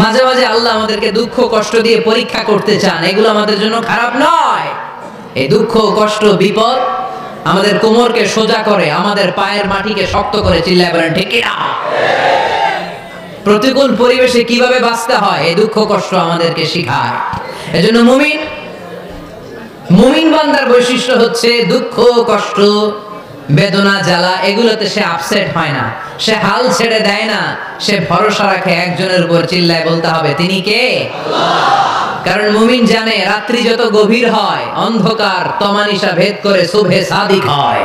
মাঝে মাঝে আল্লাহ আমাদেরকে দুঃখ কষ্ট দিয়ে পরীক্ষা করতে চান, এগুলো আমাদের জন্য খারাপ নয়। এই দুঃখ কষ্ট বিপদ আমাদের কোমরকে সোজা করে, আমাদের পায়ের মাটিকে শক্ত করে। চিল্লায় বলেন ঠিক কিনা? প্রতিকূল পরিবেশে কিভাবে বাঁচতে হয় এই দুঃখ কষ্ট আমাদেরকে শেখায়। এজন্য মুমিন বান্দার বৈশিষ্ট্য হচ্ছে দুঃখ কষ্ট বেদনা জ্বালা এগুলোতে সে আপসেট হয় না, সে হাল ছেড়ে দেয় না, সে ভরসা রাখে একজনের উপর। চিল্লায় বলতে হবে তিনি কে? কারণ মুমিন জানে রাত্রি যত গভীর হয় অন্ধকার তমানিসা ভেদ করে শুভে সাদিক হয়।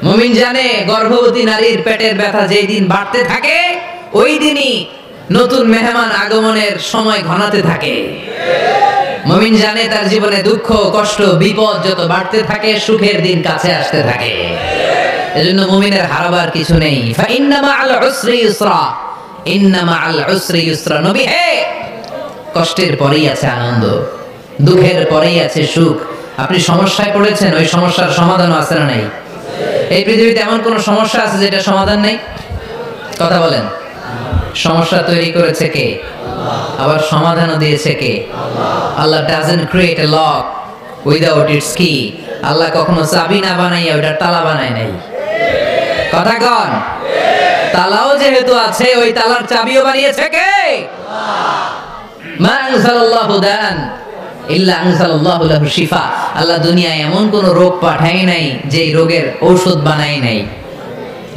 মুমিন জানে গর্ভবতী নারীর পেটের ব্যথা যেই দিন বাড়তে থাকে ওই দিনই নতুন মেহমান আগমনের সময় ঘনাতে থাকে। মুমিন জানে তার জীবনে দুঃখ কষ্ট বিপদ যত বাড়তে থাকে সুখের দিন কাছে আসতে থাকে। এজন্য মুমিনের হারাবার কিছু নেই। ফা ইন্না মাআল উসরি ইউসরা, ইন্না মাআল উসরি ইউসরা। নবী হে, কষ্টের পরেই আছে আনন্দ, দুঃখের পরেই আছে সুখ। আপনি সমস্যায় পড়েছেন, ওই সমস্যার সমাধানও আছে না নাই? এই পৃথিবীতে এমন কোন সমস্যা আছে যেটা সমাধান নেই? কথা বলেন। সমস্যা তৈরি করেছে কে? আবার সমাধানও দিয়েছে কে? আল্লাহ doesn't create a lock without its key. আল্লাহ কখনো চাবি না বানাইয়া ওটার তালা বানায় নাই। কথা কন। তালাও যেহেতু আছে ওই তালার চাবিও বানিয়েছে কে? মা আনজালাল্লাহু দান ইল্লা আনজালাল্লাহু লাহু শিফা। আল্লাহ দুনিয়ায় এমন কোন রোগ পাঠায় নাই যেই রোগের ঔষধ বানায় নাই,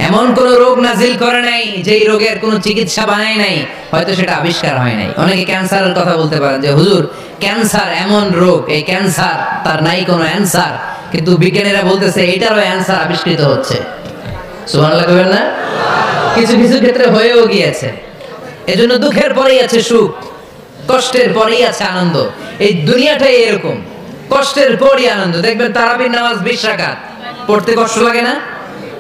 এমন কোন রোগ নাজিল করে নাই যেই রোগের কোন চিকিৎসা বানায় নাই, হয়তো সেটা আবিষ্কার হয় নাই। অনেকে ক্যান্সারের কথা বলতে পারেন যে হুজুর ক্যান্সার এমন রোগ, এই ক্যান্সার তার নাই কোনো অ্যানসার, কিন্তু বিজ্ঞানীরা বলতেছে এটারও অ্যানসার আবিষ্কৃত হচ্ছে। সুবহানাল্লাহ কইবেন না? কিছু কিছু ক্ষেত্রে হয়েও গিয়েছে। এজন্য দুঃখের পরেই আছে সুখ, কষ্টের পরেই আছে আনন্দ। এই দুনিয়াটাই এরকম, কষ্টের পরই আনন্দ। দেখবেন তারাবির নামাজ 20 রাকাত পড়তে কষ্ট লাগে না?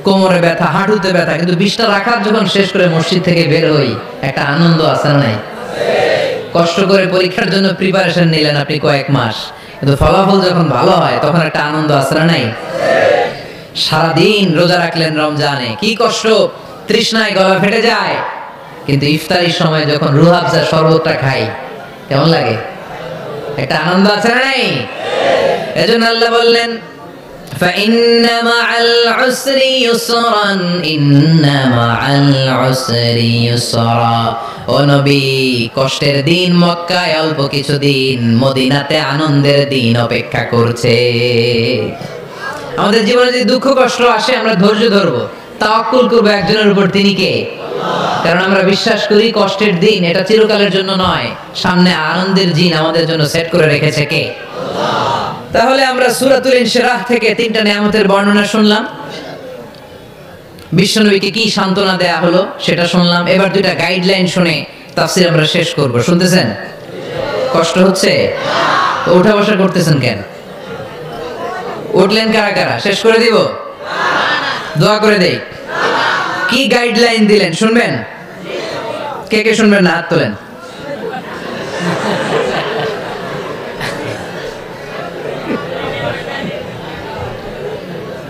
কোমরে ব্যথা, হাঁটুতে ব্যথা, কিন্তু 20টা রাকাত যখন শেষ করে মসজিদ থেকে বের হই একটা আনন্দ আছে না নাই? কষ্ট করে পরীক্ষার জন্য প্রিপারেশন নিলেন আপনি কয়েক মাস, কিন্তু ফলাফল যখন ভালো হয় তখন একটা আনন্দ আছে না নাই? সারাদিন রোজা রাখলেন রমজানে, কি কষ্ট, তৃষ্ণায় গলা ফেটে যায়, কিন্তু ইফতারির সময় যখন রুহাবজা শরবতটা খাই কেমন লাগে? একটা আনন্দ আছে না নাই? এজন্য আল্লাহ বললেন فإن مع العسر يسرا إن مع العسر يسرا। ও নবী, কষ্টের দিন মক্কায় অল্প কিছুদিন, মদিনাতে আনন্দের দিন অপেক্ষা করছে। আমাদের জীবনে যদি দুঃখ কষ্ট আসে আমরা ধৈর্য ধরবো, তাওয়াক্কুল করবো একজনের উপর, তিনি কে? কারণ আমরা বিশ্বাস করি কষ্টের দিন এটা চিরকালের জন্য নয়, সামনে আনন্দের দিন আমাদের জন্য সেট করে রেখেছে কে? তাহলে আমরা সূরাতুল ইনশিরাহ থেকে 3টা নিয়ামতের বর্ণনা শুনলাম, বিশ্বনবীকে কি সান্ত্বনা দেয়া হলো সেটা শুনলাম। এবার 2টা গাইডলাইন শুনে তাফসীর আমরা শেষ করব। শুনতেছেন? কষ্ট হচ্ছে? তো উঠা বসা করতেছেন কেন? উঠলেন কারা কারা? শেষ করে দিব? দোয়া করে দেই। কি গাইডলাইন দিলেন শুনবেন? কে কে শুনবেন না হাত তোলেন।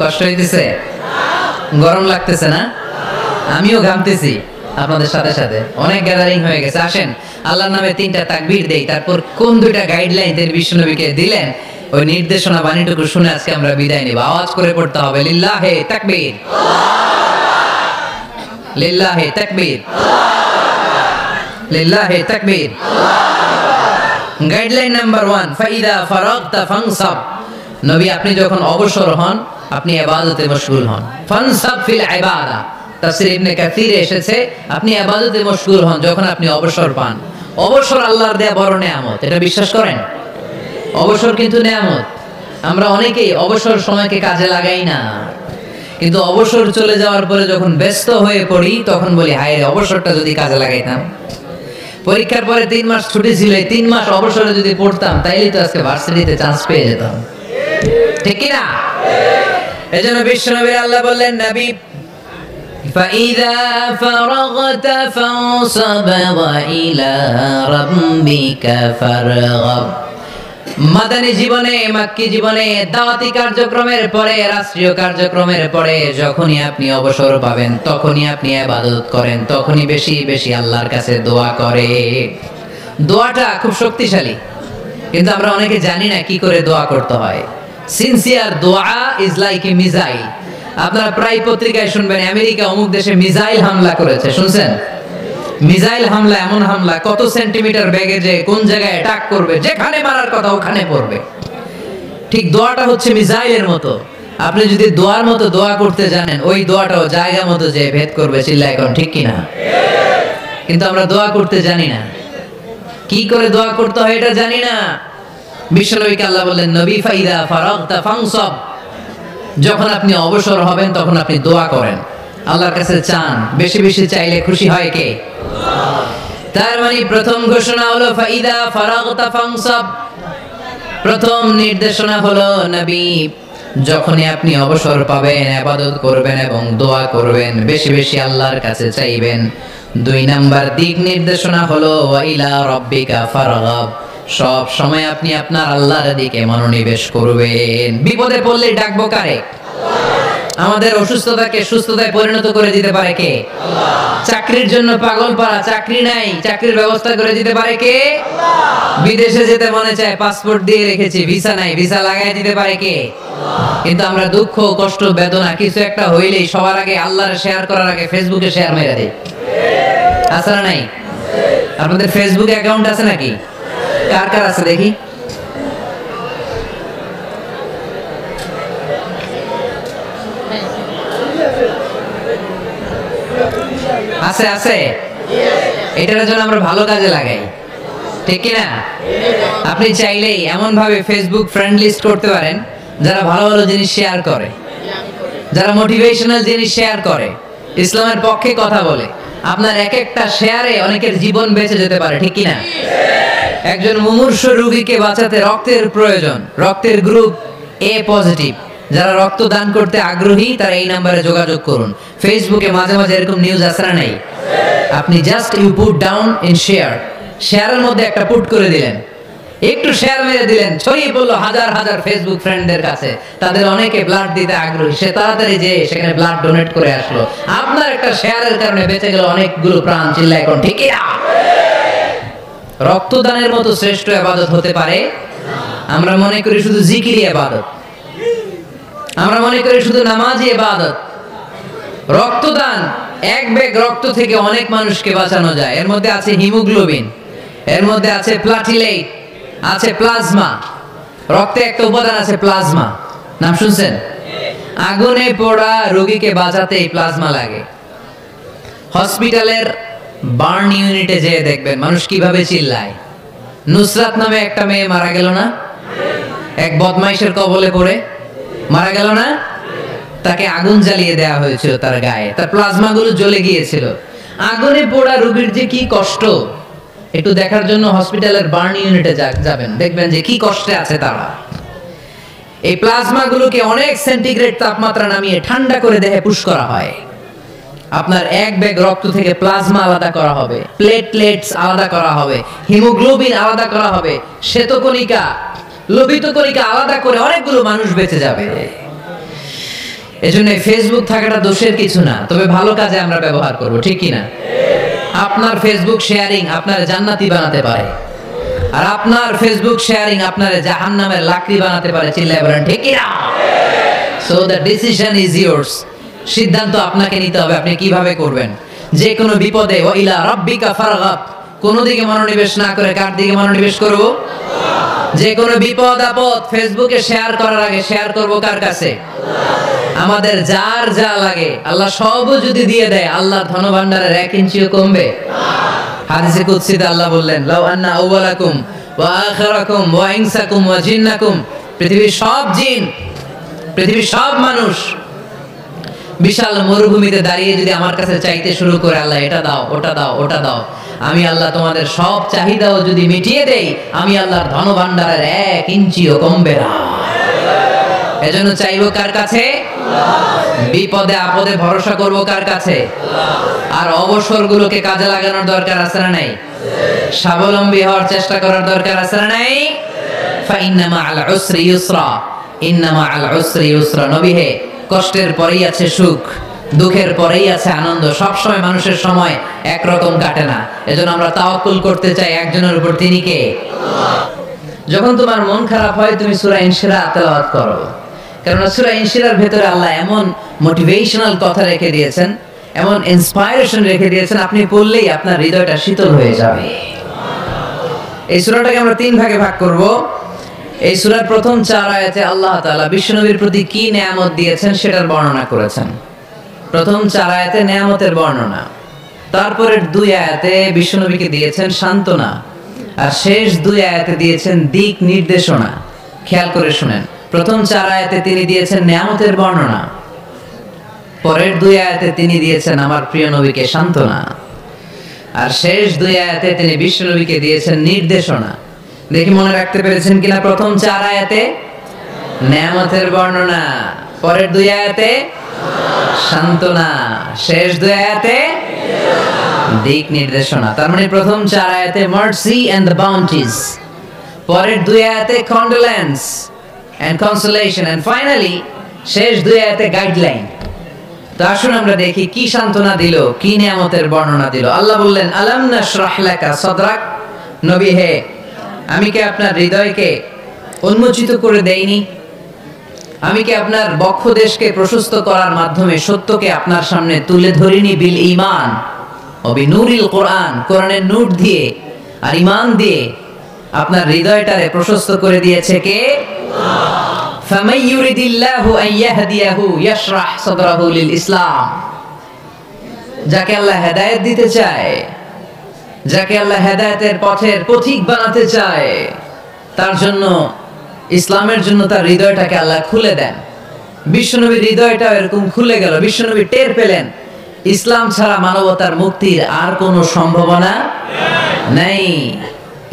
কষ্ট হইতেছে? গরম লাগতেছে না? আমিও ঘামতেছি আপনাদের সাথে সাথে। অনেক গ্যাদারিং হয়ে গেছে। আসেন আল্লাহর নামে 3টা তাকবীর দেই, তারপর কোন 2টা গাইডলাইন তিনি বিশ্বনবীকে দিলেন ওই নির্দেশনা বাণীটুকু শুনে আজকে আমরা বিদায় নিব। আওয়াজ করে পড়তে হবে লিল্লাহে তাকবীর, লিল্লাহে তাকবীর, লিল্লাহে তাকবীর। গাইডলাইন নাম্বার 1, ফাইদা ফারাগতা ফানসাব। নবী আপনি যখন অবসর হন আপনি ইবাদতে মশগুল হন। ফানসাব ফিল ইবাদা, তাফসীর ইবনে কাসিরে এসেছে আপনি ইবাদতে মশগুল হন যখন আপনি অবসর পান। অবসর আল্লাহর দেয়া বড় নিয়ামত, এটা বিশ্বাস করেন? অবসর কিন্তু নিয়ামত। আমরা অনেকেই অবসর সময়কে কাজে লাগাই না, কিন্তু অবসর চলে যাওয়ার পরে যখন ব্যস্ত হয়ে পড়ি তখন বলি হায় রে অবসরটা যদি কাজে লাগাইতাম। পরীক্ষার পরে 3 মাস ছুটি ছিল, এই 3 মাস অবসরে যদি পড়তাম তাইলে তো আজকে ভার্সিটিতে চান্স পেয়ে যেতাম, ঠিক কি না? এজন্য বিশ্বনবী আল্লাহ বললেন নবী فَإِذَا فَرَغْتَ فَانصَبْ وَإِلَى رَبِّكَ فَارْغَب। মাদানী জীবনে, মাক্কি জীবনে, দাওয়াতি কার্যক্রমের পরে, রাষ্ট্রীয় কার্যক্রমের পরে যখনই আপনি অবসর পাবেন তখনই আপনি ইবাদত করেন, তখনই বেশি বেশি আল্লাহর কাছে দোয়া করেন। দোয়াটা খুব শক্তিশালী, কিন্তু আমরা অনেকে জানি না কি করে দোয়া করতে হয়। সিনসিয়ার দোয়া ইজ লাইক এ মিসাইল। আপনারা প্রায় পত্রিকায় শুনবেন আমেরিকা অমুক দেশে মিসাইল হামলা করেছে, শুনছেন? মিসাইল হামলা এমন হামলা, কত সেন্টিমিটার ব্যাগে যে কোন জায়গায় অ্যাটাক করবে, যেখানে মারার কথা ওখানে পড়বে। ঠিক দোয়াটা হচ্ছে মিসাইলের মতো। আপনি যদি দোয়ার মতো দোয়া করতে জানেন, ওই দোয়াটাও জায়গা মতো যে ভেদ করবে। চিল্লায় এখন ঠিক কিনা? কিন্তু আমরা দোয়া করতে জানি না, কি করে দোয়া করতে হয় এটা জানি না। বিশ্বনবীকে আল্লাহ বললেন, নবী ফাইদা ফারাগতা ফানসাব, যখন আপনি অবসর হবেন তখন আপনি দোয়া করেন, আল্লাহর কাছে চান। বেশি বেশি চাইলে খুশি হয় কে? তার মানে প্রথম ঘোষণা হলো ফাইদা ফারাগতা ফানসাব। প্রথম নির্দেশনা হলো নবী, যখনই আপনি অবসর পাবেন ইবাদত করবেন এবং দোয়া করবেন, বেশি বেশি আল্লাহর কাছে চাইবেন। 2 নাম্বার দিক নির্দেশনা হলো ওয়াইলা রাব্বিকা ফারগাব, সব সময় আপনি আপনার আল্লাহর দিকে মনোনিবেশ করবেন। বিপদে পড়লে ডাকবো কারে? আমাদের অসুস্থতাকে সুস্থতায় পরিণত করে দিতে পারে কে? চাকরির জন্য পাগল পারা, চাকরি নাই, চাকরির ব্যবস্থা করে দিতে পারে কে? বিদেশে যেতে মনে চায়, পাসপোর্ট দিয়ে রেখেছি, ভিসা নাই, ভিসা লাগাই দিতে পারে কে? কিন্তু আমরা দুঃখ কষ্ট বেদনা কিছু একটা হইলেই সবার আগে আল্লাহর শেয়ার করার আগে ফেসবুকে শেয়ার মেরে দেই। আছে না নাই? আপনাদের ফেসবুকে অ্যাকাউন্ট আছে নাকি? কার কার আছে দেখি? আছে আছে। এটার জন্য আমরা ভালো কাজে লাগাই, ঠিক কিনা? আপনি চাইলেই এমন ভাবে ফেসবুক ফ্রেন্ড লিস্ট করতে পারেন যারা ভালো ভালো জিনিস শেয়ার করে, যারা মোটিভেশনাল জিনিস শেয়ার করে, ইসলামের পক্ষে কথা বলে। আপনার এক একটা শেয়ারে অনেকের জীবন বেঁচে যেতে পারে, ঠিক কিনা? একজন মুমূর্ষ রোগীকে বাঁচাতে রক্তের প্রয়োজন, রক্তের গ্রুপ এ পজিটিভ। যারা রক্ত দান করতে আগ্রহী তারা এই নাম্বারে যোগাযোগ করুন। ফেসবুকে মাঝে মাঝে এরকম নিউজ আসে না? নেই? আপনি just you put down in share, শেয়ারের মধ্যে একটা পুট করে দিলেন, একটু শেয়ার মেরে দিলেন, ছড়িয়ে পড়লো হাজার হাজার ফেসবুক ফ্রেন্ডদের কাছে। তাদের অনেকে ব্লাড দিতে আগ্রহী, সে তাড়াতাড়ি যে সেখানে ব্লাড ডোনেট করে আসলো। আপনার একটা শেয়ারের কারণে বেঁচে গেল অনেকগুলো প্রাণ। চিল্লায় এখন ঠিক না? রক্তদানের মতো শ্রেষ্ঠ ইবাদত হতে পারে? আমরা মনে করি শুধু জিকিরি ইবাদত, আমরা মনে করি শুধু নামাজি ইবাদত। রক্তদান, এক ব্যাগ রক্ত থেকে অনেক মানুষকে বাঁচানো যায়। এর মধ্যে আছে হিমোগ্লোবিন, এর মধ্যে আছে প্লাটিলেট, আছে প্লাজমা। রক্তে একটা উপাদান আছে প্লাজমা, নাম শুনছেন? আগুনে পোড়া রোগীকে বাঁচাতে এই প্লাজমা লাগে। হসপিটালের বার্ন ইউনিটে যেয়ে দেখবেন মানুষ কিভাবে চিল্লায়। নুসরাত নামে একটা মেয়ে মারা গেল না? এক বদমাইশের কবলে পড়ে মারা গেল না? তাকে আগুন জ্বালিয়ে দেওয়া হয়েছিল তার গায়ে, তার প্লাজমা গুলো জ্বলে গিয়েছিল। আগুনে পোড়া রোগীর যে কি কষ্ট, একটু দেখার জন্য হসপিটালের বার্ন ইউনিটে যাবেন, দেখবেন যে কি কষ্টে আছে তারা। এই প্লাজমা গুলোকে অনেক সেন্টিগ্রেড তাপমাত্রা নামিয়ে ঠান্ডা করে দেহে পুশ করা হয়। আপনার এক ব্যাগ রক্ত থেকে প্লাজমা আলাদা করা হবে, প্লেটলেটস আলাদা করা হবে, হিমোগ্লোবিন আলাদা করা হবে, শ্বেতকণিকা, লোহিত কণিকা আলাদা করে অনেকগুলো মানুষ বেঁচে যাবে। এজন্য ফেসবুক থাকাটা দোষের কিছু না, তবে ভালো কাজে আমরা ব্যবহার করব, ঠিক কি না? আপনার ফেসবুক শেয়ারিং আপনার জান্নাতি বানাতে পারে, আর আপনার ফেসবুক শেয়ারিং আপনার জাহান্নামের লাকড়ি বানাতে পারে। চিল্লায় বলেন ঠিক কি না? So the decision is yours. সিদ্ধান্ত আপনাকে নিতে হবে, আপনি কিভাবে করবেন। যে কোনো বিপদে ওয়াইলা রাব্বিকা ফারগাব, কোন দিকে মনোনিবেশ না করে কার দিকে মনোনিবেশ করব? যে কোনো বিপদ আপদ ফেসবুকে শেয়ার করার আগে শেয়ার করব কার কাছে? আমাদের যার যা লাগে আল্লাহ সবও যদি দিয়ে দেয়, আল্লাহর ধনভাণ্ডারের 1 ইঞ্চিও কমবে? হাদিসে কুদসিতে আল্লাহ বললেন, লাউ আন্না আউওয়ালাকুম ওয়া আখিরাকুম ওয়া ইনসাকুম ওয়া জিন্নাকুম, পৃথিবীর সব জিন, পৃথিবীর সব মানুষ বিশাল মরুভূমিতে দাঁড়িয়ে যদি আমার কাছে চাইতে শুরু করে, আল্লাহ এটা দাও, ওটা দাও, ওটা দাও, আমি আল্লাহ তোমাদের সব চাহিদাও যদি মিটিয়ে দেই, আমি আল্লাহর ধনভাণ্ডারের 1 ইঞ্চিও কমবে না। এজন্য চাইবো কার কাছে? বিপদে আপদে ভরসা করব কার কাছে? আর অবসরগুলোকে কাজে লাগানোর দরকার আছে না নাই? স্বাবলম্বী হওয়ার চেষ্টা করার দরকার আছে না নাই? ফাইন্না মাআল উসরি ইউসরা, ইন্না মাআল উসরি ইউসরা। নবী হে, কষ্টের পরেই আছে সুখ, দুঃখের পরেই আছে আনন্দ। সব সময় মানুষের সময় একরকম কাটে না। এজন্য আমরা তাওয়াক্কুল করতে চাই একজনের উপর, তিনি কে? যখন তোমার মন খারাপ হয় তুমি সূরা ইনশিরাহ তেলাওয়াত করো, কারণ সূরা ইনশিরাহর ভেতরে আল্লাহ এমন মোটিভেশনাল কথা রেখে দিয়েছেন, এমন ইন্সপায়ারেশন রেখে দিয়েছেন, আপনি পড়লেই আপনার হৃদয়টা শীতল হয়ে যাবে। এই সূরাটাকে আমরা তিন ভাগে ভাগ করব। এই সূরার প্রথম 4 আয়াতে আল্লাহ তাআলা বিশ্বনবীর প্রতি কি নেয়ামত দিয়েছেন সেটার বর্ণনা করেছেন। প্রথম 4 আয়াতে নেয়ামতের বর্ণনা, তারপরের 2 আয়াতে বিশ্বনবীকে দিয়েছেন সান্ত্বনা, আর শেষ 2 আয়াতে দিয়েছেন দিক নির্দেশনা। খেয়াল করে শুনেন, প্রথম 4 আয়াতে তিনি দিয়েছেন নেয়ামতের বর্ণনা, পরের 2 আয়াতে তিনি দিয়েছেন আমার প্রিয় নবীকে সান্ত্বনা, আর শেষ 2 আয়াতে তিনি বিশ্বনবীকে দিয়েছেন নির্দেশনা। দেখি মনে রাখতে পেরেছেন কিনা? প্রথম 4 আয়াতে নেয়ামতের বর্ণনা, পরের 2 আয়াতে সান্ত্বনা, শেষ 2 আয়াতে দিক নির্দেশনা। তার মানে প্রথম 4 আয়াতে মার্সি এন্ড দ্য বাউন্টিজ, পরের 2 আয়াতে condolence and consolation, and finally শেষ 2 আয়াতে গাইডলাইন। তো আসুন আমরা দেখি কি সান্ত্বনা দিল, কি নিয়ামতের বর্ণনা দিল। আল্লাহ বললেন, আলাম নাশরাহ লাকা সাদরাক। নবী হে, আমি কি আপনার হৃদয়কে উন্মোচিত করে দেইনি? আমি কি আপনার বক্ষদেশকে প্রশস্ত করার মাধ্যমে সত্যকে আপনার সামনে তুলে ধরিনি? বিল ঈমান ও বিনূরিল কোরআন, কোরআনের নূর দিয়ে আর ঈমান দিয়ে আপনার হৃদয়টারে প্রশস্ত করে দিয়েছে কে? ফামান ইউরিদিল্লাহু আন ইয়াহদিয়াহু ইয়াশরাহ সাদরাহু লিল ইসলাম। যাকে আল্লাহ হেদায়েত দিতে চায়, যাকে আল্লাহ হেদায়েতের পথের পথিক বানাতে চায়, তার জন্য, ইসলামের জন্য তার হৃদয়টাকে আল্লাহ খুলে দেন। বিশ্বনবীর হৃদয়টা এরকম খুলে গেল। বিশ্বনবী টের পেলেন ইসলাম ছাড়া মানবতার মুক্তির আর কোনো সম্ভাবনা নেই।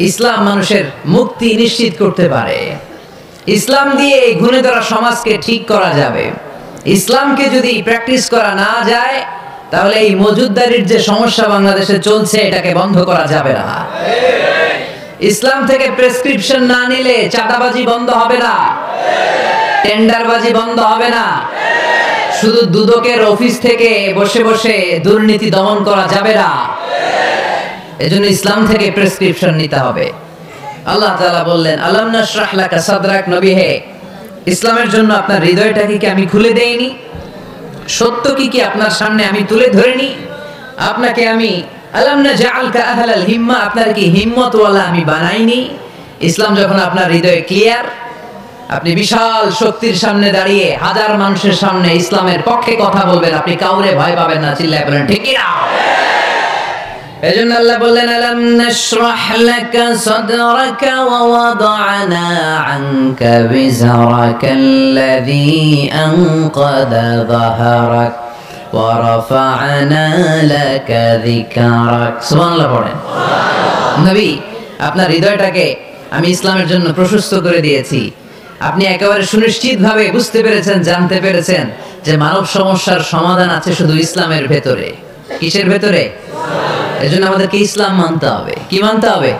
ইসলাম মানুষের মুক্তি নিশ্চিত করতে পারে। ইসলাম দিয়ে এই গুণে ধরা সমাজকে ঠিক করা যাবে। ইসলামকে যদি প্র্যাকটিস করা না যায়, তাহলে এই মজুদদারির যে সমস্যা বাংলাদেশে চলছে, এটাকে বন্ধ করা যাবে না। ইসলাম থেকে প্রেসক্রিপশন না নিলে চাঁদাবাজি বন্ধ হবে না, টেন্ডারবাজি বন্ধ হবে না, শুধু দুদকের অফিস থেকে বসে বসে দুর্নীতি দমন করা যাবে না। এজন্য ইসলাম থেকে প্রেসক্রিপশন নিতে হবে। আল্লাহ তাআলা বললেন, আলাম নাশরাহ লাকা সাদরাক। নবী হে, ইসলামের জন্য আপনার হৃদয়টাকে কি আমি খুলে দেইনি? সত্য কি আপনার সামনে আমি তুলে ধরিনি? আপনাকে আমি আলাম নাজআলকা আহলাল হিম্মা, আপনার কি হিম্মতওয়ালা আমি বানাইনি? ইসলাম যখন আপনার হৃদয়ে ক্লিয়ার, আপনি বিশাল শক্তির সামনে দাঁড়িয়ে হাজার মানুষের সামনে ইসলামের পক্ষে কথা বলবেন, আপনি কাউরে ভয় পাবেন না। চিল্লায় বলেন ঠিক কি না? এজন্য আল্লাহ বললেন, আলাম নাশরাহ লাকা সাদরাকা ওয়া ওয়াদা'না আনকা বিজরাকাল্লাযী আনকাযা যাহরাক ওয়া রাফা'না লাকা যিকরাক। সুবহানাল্লাহ পড়েন। নবী, আপনার হৃদয়টাকে আমি ইসলামের জন্য প্রশস্ত করে দিয়েছি। আপনি একেবারে সুনিশ্চিতভাবে বুঝতে পেরেছেন, জানতে পেরেছেন যে মানব সমস্যার সমাধান আছে শুধু ইসলামের ভেতরে। কিসের ভেতরে? এজন্য আমাদেরকে ইসলাম মানতে হবে। কি মানতে হবে?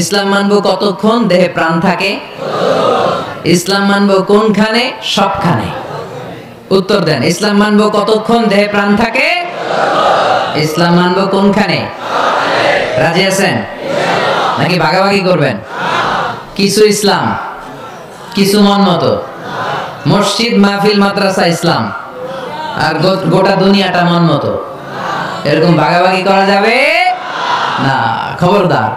ইসলাম মানবো কতক্ষণ দেহে প্রাণ থাকে? ইসলাম মানবো কোনখানে? সবখানে। উত্তর দেন, ইসলাম মানবো কতক্ষণ দেহে প্রাণ থাকে? ইসলাম মানবো কোনখানে? রাজি আছেন নাকি ভাগাভাগি করবেন? কিছু ইসলাম, কিছু মন মতো। মসজিদ, মাহফিল, মাদ্রাসা ইসলাম, আর গোটা দুনিয়াটা মন মতো। এরকম ভাগাভাগি করা যাবে না। খবরদার।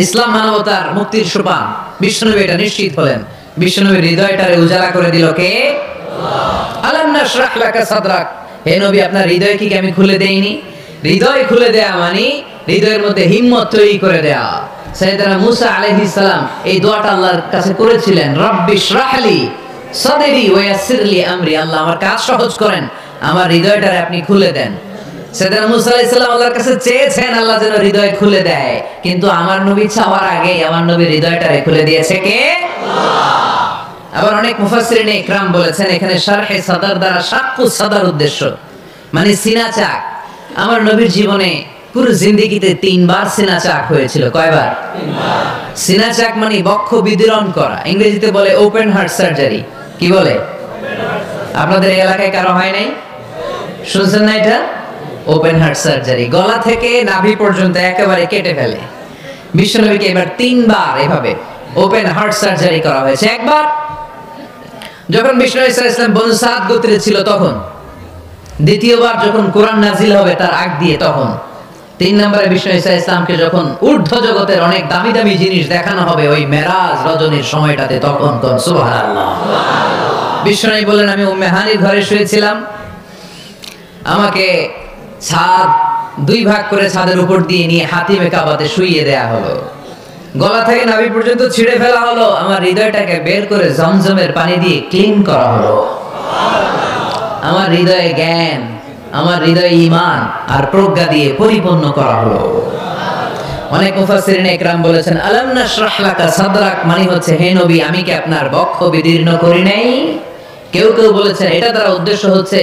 ইসলাম মানবতার মুক্তির সোপান। বিশ্বনবী এটা নিশ্চিত হলেন। বিশ্বনবীর হৃদয়টারে উজালা করে দিল কে? আলাম নাশরাহ লাকা সাদরাক। হে নবী, আপনার হৃদয় কি আমি খুলে দেইনি? হৃদয় খুলে দেয়া মানে হৃদয়ের মধ্যে হিম্মত তৈরি করে দেয়া। সাইয়েদনা মুসা আলাইহিস সালাম এই দোয়াটা আল্লাহর কাছে করেছিলেন, রব্বি শরাহলি সাদরি ওয়া ইয়াসসিরলি আমরি। আল্লাহ আমার কাজ সহজ করেন, আমার হৃদয়টারে আপনি খুলে দেন। সাইয়েদনা মুসা আলাইহিস সালাম আল্লাহর কাছে চেয়েছেন আল্লাহ যেন হৃদয় খুলে দেয়, কিন্তু আমার নবী চাওয়ার আগে আমার নবীর হৃদয়টারে খুলে দিয়েছে কে? আল্লাহ। আবার অনেক মুফাসসিরিন ইকরাম বলেছেন এখানে শারহে সাদর দ্বারা শাক্কু সাদর উদ্দেশ্য, মানে সিনা চাক। আমার নবীর জীবনে পুরো জিন্দেগিতে 3 বার সিনা চাক হয়েছিল। কয়বার? 3 বার। সিনা চাক মানে বক্ষ বিদীর্ণ করা, ইংরেজিতে বলে ওপেন হার্ট সার্জারি। কি বলে? আপনাদের এই এলাকায় কারো হয় নাই? শুনছেন না এটা? ওপেন হার্ট সার্জারি, গলা থেকে নাভি পর্যন্ত একেবারে কেটে ফেলে। বিশ্বনবীকে এবার 3 বার এভাবে ওপেন হার্ট সার্জারি করা হয়েছে। একবার যখন বিষ্ণু ইসা ইসলাম বনু সাদ গোত্রে ছিল তখন, দ্বিতীয়বার যখন কোরআন নাজিল হবে তার আগ দিয়ে তখন, 3 নম্বরে বিষ্ণু ইসা ইসলামকে যখন ঊর্ধ্ব জগতের অনেক দামি দামি জিনিস দেখানো হবে ওই মেরাজ রজনীর সময়টাতে, তখন কোন সুবহানাল্লাহ। বিষ্ণু বললেন, আমি উম্মে হানির ঘরে শুয়েছিলাম, আমাকে ছাদ 2 ভাগ করে ছাদের উপর দিয়ে নিয়ে হাতিমে কাবাতে শুইয়ে দেয়া হলো, গলা থেকে নাভি পর্যন্ত ছিঁড়ে ফেলা হলো, আমার হৃদয়টাকে বের করে জমজমের পানি দিয়ে ক্লিন করা হলো, আমার হৃদয়ে জ্ঞান, আমার হৃদয়ে ঈমান আর প্রজ্ঞা দিয়ে পরিপূর্ণ করা হলো। অনেক মুফাসসিরিন ইকরাম বলেছেন, আলাম নাশরাহ লাকা সাদরাক মানে হচ্ছে, হে নবী আমি কি আপনার বক্ষ বিদীর্ণ করি নাই? কেউ কেউ বলেছেন এটা দ্বারা উদ্দেশ্য হচ্ছে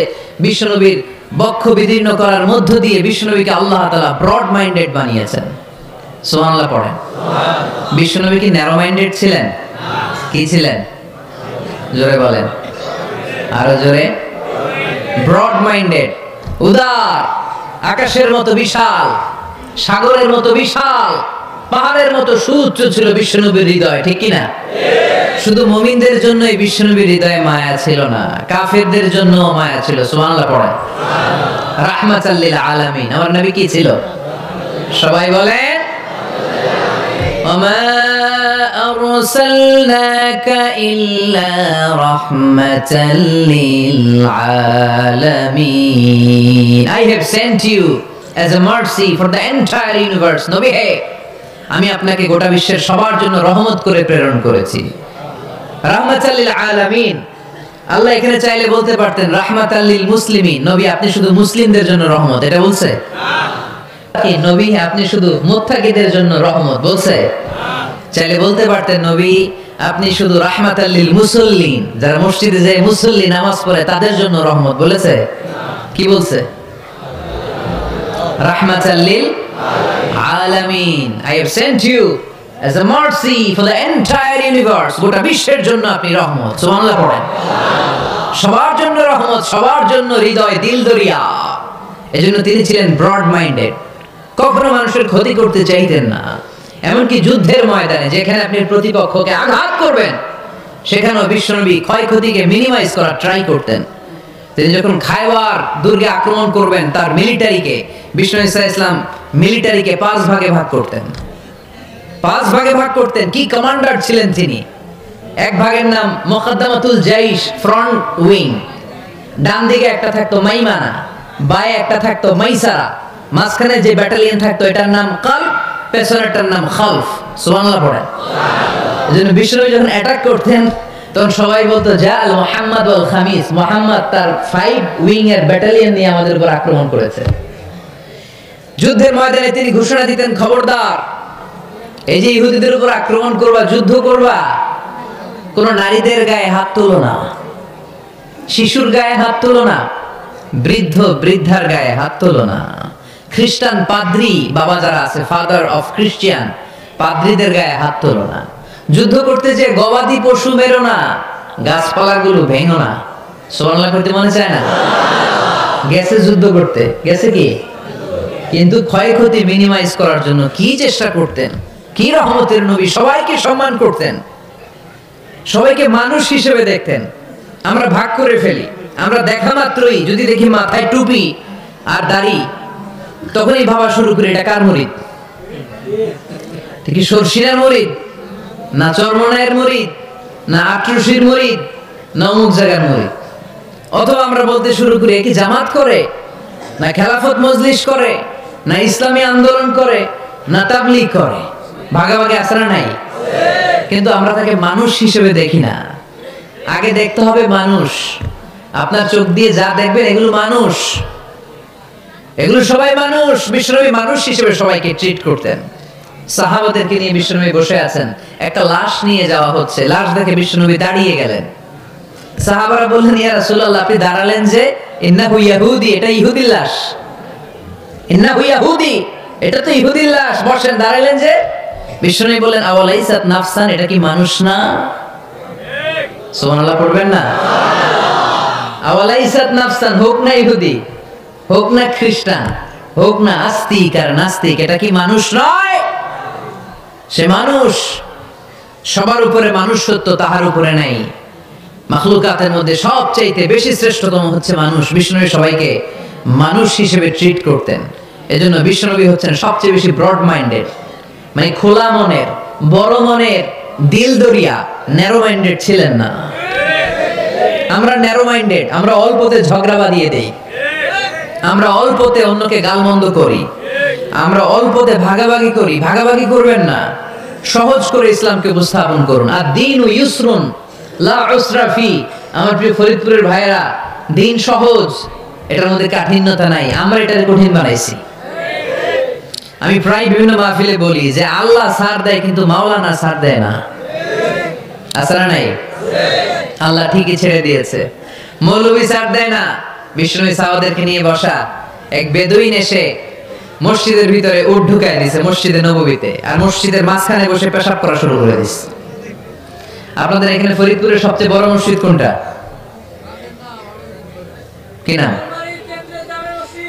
বিশ্বনবীর বক্ষ বিদীর্ণ করার মধ্য দিয়ে বিশ্বনবীকে আল্লাহ তাআলা ব্রড মাইন্ডেড বানিয়েছেন। সুবহানাল্লাহ পড়েন। বিশ্বনবী কি ন্যারো মাইন্ডেড ছিলেন? কি ছিলেন? জোরে বলেন, আরো জোরে। ব্রড মাইন্ডেড, উদার, আকাশের মতো বিশাল, সাগরের মতো বিশাল, পাহাড়ের মতো সুউচ্চ ছিল বিশ্বনবীর হৃদয়, ঠিক কি না? শুধু মুমিনদের জন্যই বিশ্বনবীর হৃদয়ে মায়া ছিল না, কাফেরদের জন্য মায়া ছিল। সুবহানাল্লাহ পড়েন। রাহমাতাল লিল আলামিন, আমার নবী কি ছিল? সবাই বলেন, ওমা আরসালনাকা ইল্লা রাহমাতাল লিল আলামিন। I have sent you as a mercy for the entire universe. নবী হে, আমি আপনাকে গোটা বিশ্বের সবার জন্য রহমত করে প্রেরণ করেছি। রাহমাতাল লিল আলামিন, আল্লাহ এখানে চাইলে বলতে পারতেন রাহমাতাল লিল মুসলিমিন, নবী আপনি শুধু মুসলিমদের জন্য রহমত, এটা বলছে? নবী আপনি শুধু মুত্তাকিদের জন্য রহমত, বলছে? চাইলে বলতে পারতেন নবী আপনি শুধু রাহমাতাল লিল মুসাল্লিন, যারা মসজিদে যায় মুসল্লি নামাজ পড়ে তাদের জন্য রহমত, বলেছে? কি বলছে? রাহমাতাল লিল আলামিন, I have sent you as a mercy for the entire universe, গোটা বিশ্বের জন্য আপনি রহমত। সুবহানাল্লাহ পড়েন। সবার জন্য রহমত, সবার জন্য হৃদয় দিল দরিয়া। এজন্য তিনি ছিলেন ব্রড মাইন্ডেড, কখনো মানুষের ক্ষতি করতে চাইতেন না। এমনকি যুদ্ধের ময়দানে যেখানে আপনি প্রতিপক্ষকে আঘাত করবেন সেখানেও বিশ্বনবী ক্ষয়ক্ষতিকে মিনিমাইজ করার ট্রাই করতেন। তিনি যখন খায়বার দুর্গে আক্রমণ করবেন তার মিলিটারিকে, বিষ্ণু ইসা ইসলাম মিলিটারিকে 5 ভাগে ভাগ করতেন। 5 ভাগে ভাগ করতেন। কি কমান্ডার ছিলেন তিনি! এক ভাগের নাম মুকদ্দামাতুল জাইশ, ফ্রন্ট উইং। ডান দিকে একটা থাকতো মাইমানা, বায়ে একটা থাকতো মাইসারা, মাঝখানে যে ব্যাটালিয়ন থাকতো এটার নাম কালব, পেছনেরটার নাম খালফ। সুবহানাল্লাহ পড়েন। এজন্য বিষ্ণু যখন অ্যাটাক করতেন তখন সবাই বলতো জাল মুহাম্মদ ওয়াল খামিস, মুহাম্মদ তার 5 উইং এর ব্যাটালিয়ন নিয়ে আমাদের উপর আক্রমণ করেছে। যুদ্ধের ময়দানে তিনি ঘোষণা দিতেন, খবরদার এই যে ইহুদিদের উপর আক্রমণ করবা, যুদ্ধ করবা, কোন নারীদের গায়ে হাত তুলো না, শিশুর গায়ে হাত তুলো না, বৃদ্ধ বৃদ্ধার গায়ে হাত তুলো না, খ্রিস্টান পাদ্রী বাবা যারা আছে, ফাদার অফ খ্রিস্টিয়ান, পাদ্রীদের গায়ে হাত তুলো না, যুদ্ধ করতে যে গবাদি পশু মেরো না, গাছপালাগুলো ভেঙো না। সুবহানাল্লাহ করতে মনে চায় না? গেছে যুদ্ধ করতে, গেছে কি, কিন্তু ক্ষয়ক্ষতি মিনিমাইজ করার জন্য কি চেষ্টা করতেন! কি রহমতের নবী! সবাইকে সম্মান করতেন, সবাইকে মানুষ হিসেবে দেখতেন। আমরা ভাগ করে ফেলি, আমরা দেখা মাত্রই যদি দেখি মাথায় টুপি আর দাড়ি, তখনই ভাবা শুরু করি এটা কার মুরিদ? কি সরসিনার মুরিদ, না চরমনায়ের মুরিদ, না আটরশির মুরিদ, না অমুক জায়গার মুরিদ। অথবা আমরা বলতে শুরু করি কি জামাত করে, না খেলাফত মজলিস করে, না ইসলামী আন্দোলন করে, না তাবলীগ করে। ভাগাভাগি আসরা নাই, কিন্তু আমরা তাকে মানুষ হিসেবে দেখি না। আগে দেখতে হবে মানুষ। আপনার চোখ দিয়ে যা দেখবেন এগুলো মানুষ, এগুলো সবাই মানুষ। বিশ্বনবী মানুষ হিসেবে সবাইকে ট্রিট করতেন। সাহাবাদেরকে নিয়ে বিশ্বনবী বসে আছেন, একটা লাশ নিয়ে যাওয়া হচ্ছে, লাশ দেখে বিশ্বনবী দাঁড়িয়ে গেলেন। সাহাবারা বললেন, ইয়া রাসূলুল্লাহ আপনি দাঁড়ালেন যে? ইন্নাহু ইয়াহুদি, এটা ইহুদির লাশ। ইন্নাহু ইয়াহুদি, এটা তো ইহুদির লাশ, বসেন, দাঁড়াইলেন যে? বিষ্ণু বললেন আওয়ালাইসাত নাফসান, এটা কি মানুষ না? সুবহানাল্লাহ পড়বেন না? আওয়ালাইসাত নাফসান, হোক না ইহুদি, হোক না খ্রিস্টান, হোক না আস্তিক আর নাস্তিক, এটা কি মানুষ নয়? সে মানুষ। সবার উপরে মানুষ সত্য, তাহার উপরে নাই। মাখলুকাতের মধ্যে সবচাইতে বেশি শ্রেষ্ঠতম হচ্ছে মানুষ। বিষ্ণু সবাইকে মানুষ হিসেবে ট্রিট করতেন। এজন্য বিষ্ণুনবী হচ্ছেন সবচেয়ে বেশি ব্রড মাইন্ডেড, মানে খোলা মনের, বড় মনের, দিল দরিয়া, ন্যারো মাইন্ডেড ছিলেন না। আমরা ন্যারো মাইন্ডেড, আমরা অল্পতে ঝগড়া বাঁধিয়ে দেই, আমরা অল্পতে অন্যকে গালমন্দ করি, আমরা অল্পতে ভাগাভাগি করি। ভাগাভাগি করবেন না, সহজ করে ইসলামকে উপস্থাপন করুন। আর দিন ও ইউসরুন লা উসরা ফি। আমার প্রিয় ফরিদপুরের ভাইরা, দিন সহজ, এটার মধ্যে কাঠিন্যতা নাই। আমরা এটাকে কঠিন বানাইছি। আমি প্রায় বিভিন্ন মাহফিলে বলি যে আল্লাহ ছাড় দেয় কিন্তু মাওলানা ছাড় দেয় না। আসলে নাই? আল্লাহ ঠিকই ছেড়ে দিয়েছে। মৌলভী ছাড় দেয় না। বিষ্ণু সাহাবাদেরকে নিয়ে বসা এক বেদুইন এসে মসজিদের ভিতরে উট ঢুকায় দিছে, মসজিদে নববীতে, আর মসজিদের মাঝখানে বসে পেশাব করা শুরু করে দিছে। আপনাদের এখানে ফরিদপুরের সবচেয়ে বড় মসজিদ কোনটা? কি নাম?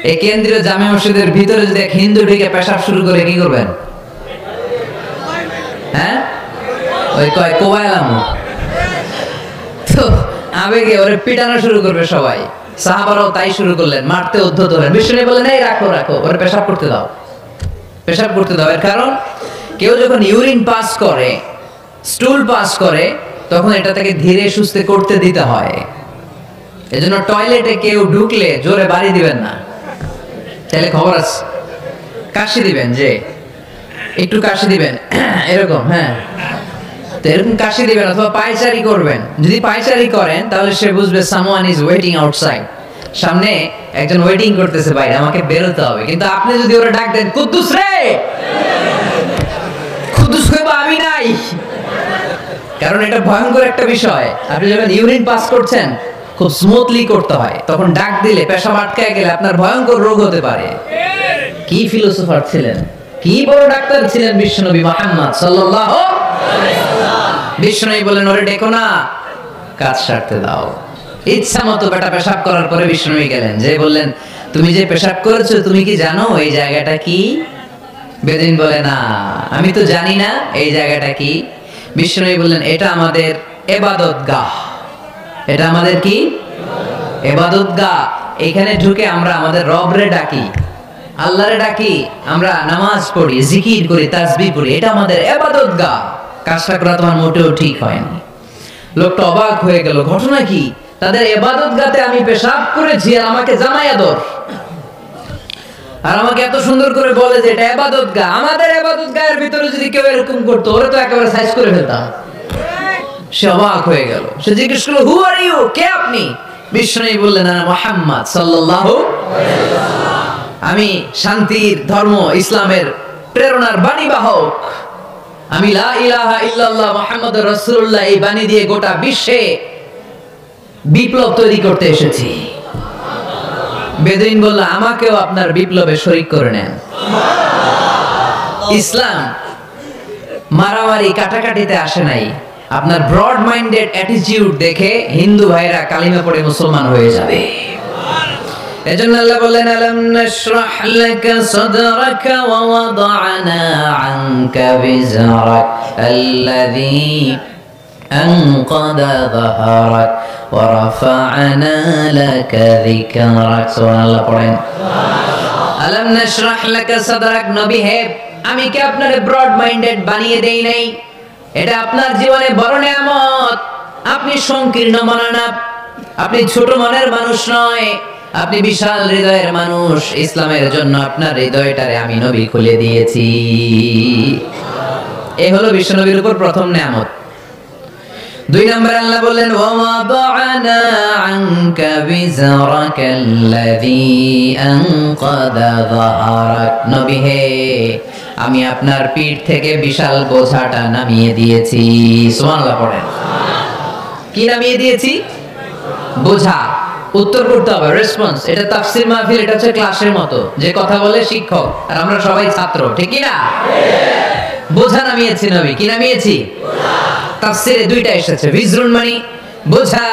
এই কেন্দ্রীয় জামে মসজিদের ভিতরে যদি এক হিন্দু ঢুকে পেশাব শুরু করে কি করবেন? হ্যাঁ, ওই কয় কোবাইলাম, তো আবেগে ওরে পিটানো শুরু করবে সবাই। সাহাবারাও তাই শুরু করলেন, মারতে উদ্ধত হলেন। বিষ্ণু বললেন এই রাখো রাখো, ওরে পেশাব করতে দাও, পেশাব করতে দাও। এর কারণ কেউ যখন ইউরিন পাস করে, স্টুল পাস করে, তখন এটা তাকে ধীরে সুস্থে করতে দিতে হয়। এজন্য টয়লেটে কেউ ঢুকলে জোরে বাড়ি দিবেন না, তাহলে খবর আছে। কাশি দিবেন, যে একটু কাশি দিবেন এরকম, হ্যাঁ, তো এরকম কাশি দিবেন। অথবা পায়চারি করবেন। যদি পায়চারি করেন তাহলে সে বুঝবে সামওয়ান ইজ ওয়েটিং আউটসাইড, সামনে একজন ওয়েটিং করতেছে বাইরে, আমাকে বেরোতে হবে। কিন্তু আপনি যদি ওরা ডাক দেন কুদ্দুস রে, কুদ্দুস কইবো আমি নাই, কারণ এটা ভয়ঙ্কর একটা বিষয়। আপনি যখন ইউরিন পাস করছেন খুব স্মুথলি করতে হয়, তখন ডাক দিলে পেশাব আটকায় গেলে আপনার ভয়ঙ্কর রোগ হতে পারে। কি ফিলোসোফার ছিলেন, কি বড় ডাক্তার ছিলেন বিশ্বনবী মুহাম্মদ সাল্লাল্লাহু আলাইহি ওয়াসাল্লাম। বিশ্বনবী বলেন ওরে ডেকো না, কাজ সারতে দাও। ইচ্ছা মতো বেটা পেশাব করার পরে বিশ্বনবী গেলেন, যে বললেন তুমি যে পেশাব করেছো তুমি কি জানো এই জায়গাটা কি? বেদিন বলে না, আমি তো জানি না, এই জায়গাটা কি? বিশ্বনবী বললেন এটা আমাদের ইবাদতগাহ। এটা আমাদের কি? ইবাদতগাহ। এখানে ঢুকে আমরা আমাদের রবরে ডাকি, আল্লাহরে ডাকি, আমরা নামাজ পড়ি, জিকির করি, তাসবিহ পড়ি, এটা আমাদের ইবাদতগাহ। কাজটা করা তোমার মোটেও ঠিক হয়নি। লোকটা অবাক হয়ে গেল, ঘটনা কি? তাদের ইবাদতগাহতে আমি পেশাব করেছি আর আমাকে জামাই আদর, আর আমাকে এত সুন্দর করে বলে যে এটা ইবাদতগাহ। আমাদের ইবাদতগাহের ভিতরে যদি কেউ এরকম করতো, ওরে তো একেবারে সাইজ করে ফেলতাম। সে অবাক হয়ে গেল। সে জিজ্ঞেস করলো হু আর ইউ, কে আপনি? বিষ্ণু বললেন আনা মুহাম্মদ সাল্লাল্লাহু আলাইহি ওয়াসাল্লাম, আমি শান্তির ধর্ম ইসলামের প্রেরণার বাণীবাহক। আমি লা ইলাহা ইল্লাল্লাহ মুহাম্মাদুর রাসূলুল্লাহ এই বাণী দিয়ে গোটা বিশ্বে বিপ্লব তৈরি করতে এসেছি। বেদুইন বলল আমাকেও আপনার বিপ্লবে শরীক করে নেন। ইসলাম মারামারি কাটাকাটিতে আসে নাই। আপনার ব্রড মাইন্ডেড অ্যাটিটিউড দেখে হিন্দু ভাইরা কালিমা পড়ে মুসলমান হয়ে যাবে। এজন্য আল্লাহ বললেন আলাম নাশরাহ লাকা সাদরাকা ওয়া ওয়াদা'না আনকা বিজরাক আল্লাযী আনকাদা যাহরাক ওয়া রাফা'না লাকা যিকরাক। সুবহানাল্লাহ পড়েন। আলাম নাশরাহ লাকা সাদরাক, নবী হে, আমি কি আপনারে ব্রড মাইন্ডেড বানিয়ে দেই নাই? এটা আপনার জীবনে বড় নিয়ামত। আপনি সংকীর্ণ মনা না, আপনি ছোট মনের মানুষ নয়, আপনি বিশাল হৃদয়ের মানুষ। ইসলামের জন্য আপনার হৃদয়টারে আমি নবী খুলে দিয়েছি। এই হলো বিশ্বনবীর উপর প্রথম নিয়ামত। 2 নম্বরে আল্লাহ বললেন ওয়া ওয়াদা'না আনকা বিজরাকাল্লাযী আনকাদা যাহরাক, নবী হে, আমি আপনার পিঠ থেকে বিশাল বোঝাটা নামিয়ে দিয়েছি। সুবহানাল্লাহ পড়েন। কি নামিয়ে দিয়েছি? বোঝা। উত্তর করতে হবে, রেসপন্স। এটা তাফসীর মাহফিল, এটা হচ্ছে ক্লাসের মতো, যে কথা বলে শিক্ষক আর আমরা সবাই ছাত্র, ঠিক কি না? বোঝা নামিয়েছি নবী, কি নামিয়েছি? তাফসীরে দুইটা এসেছে, বিজরুন মানে বোঝা,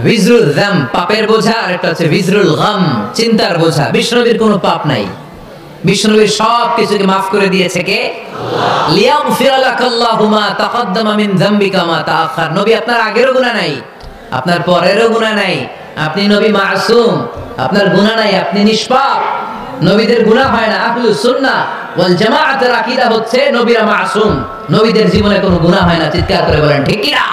বিজরুল যাম পাপের বোঝা, আর একটা হচ্ছে বিজরুল গাম চিন্তার বোঝা। বিষ্ণুনবীর কোনো পাপ নাই, বিষ্ণুনবীর সব কিছুকে মাফ করে দিয়েছে কে? আল্লাহ। লিয়াগফির লাকাল্লাহু মা তাকদ্দামা মিন যামবিকা মা তাআখার। নবী আপনার আগেরও গুনাহ নাই, আপনার পরেরও গুনাহ নাই, আপনি নবী মাসুম, আপনার গুনাহ নাই, আপনি নিষ্পাপ। নবীদের গুনাহ হয় না। আহলুস সুন্নাহ ওয়াল জামাআতের আকীদা হচ্ছে নবীরা মাসুম, নবীদের জীবনে কোনো গুনাহ হয় না। চিৎকার করে বলেন ঠিক কি না?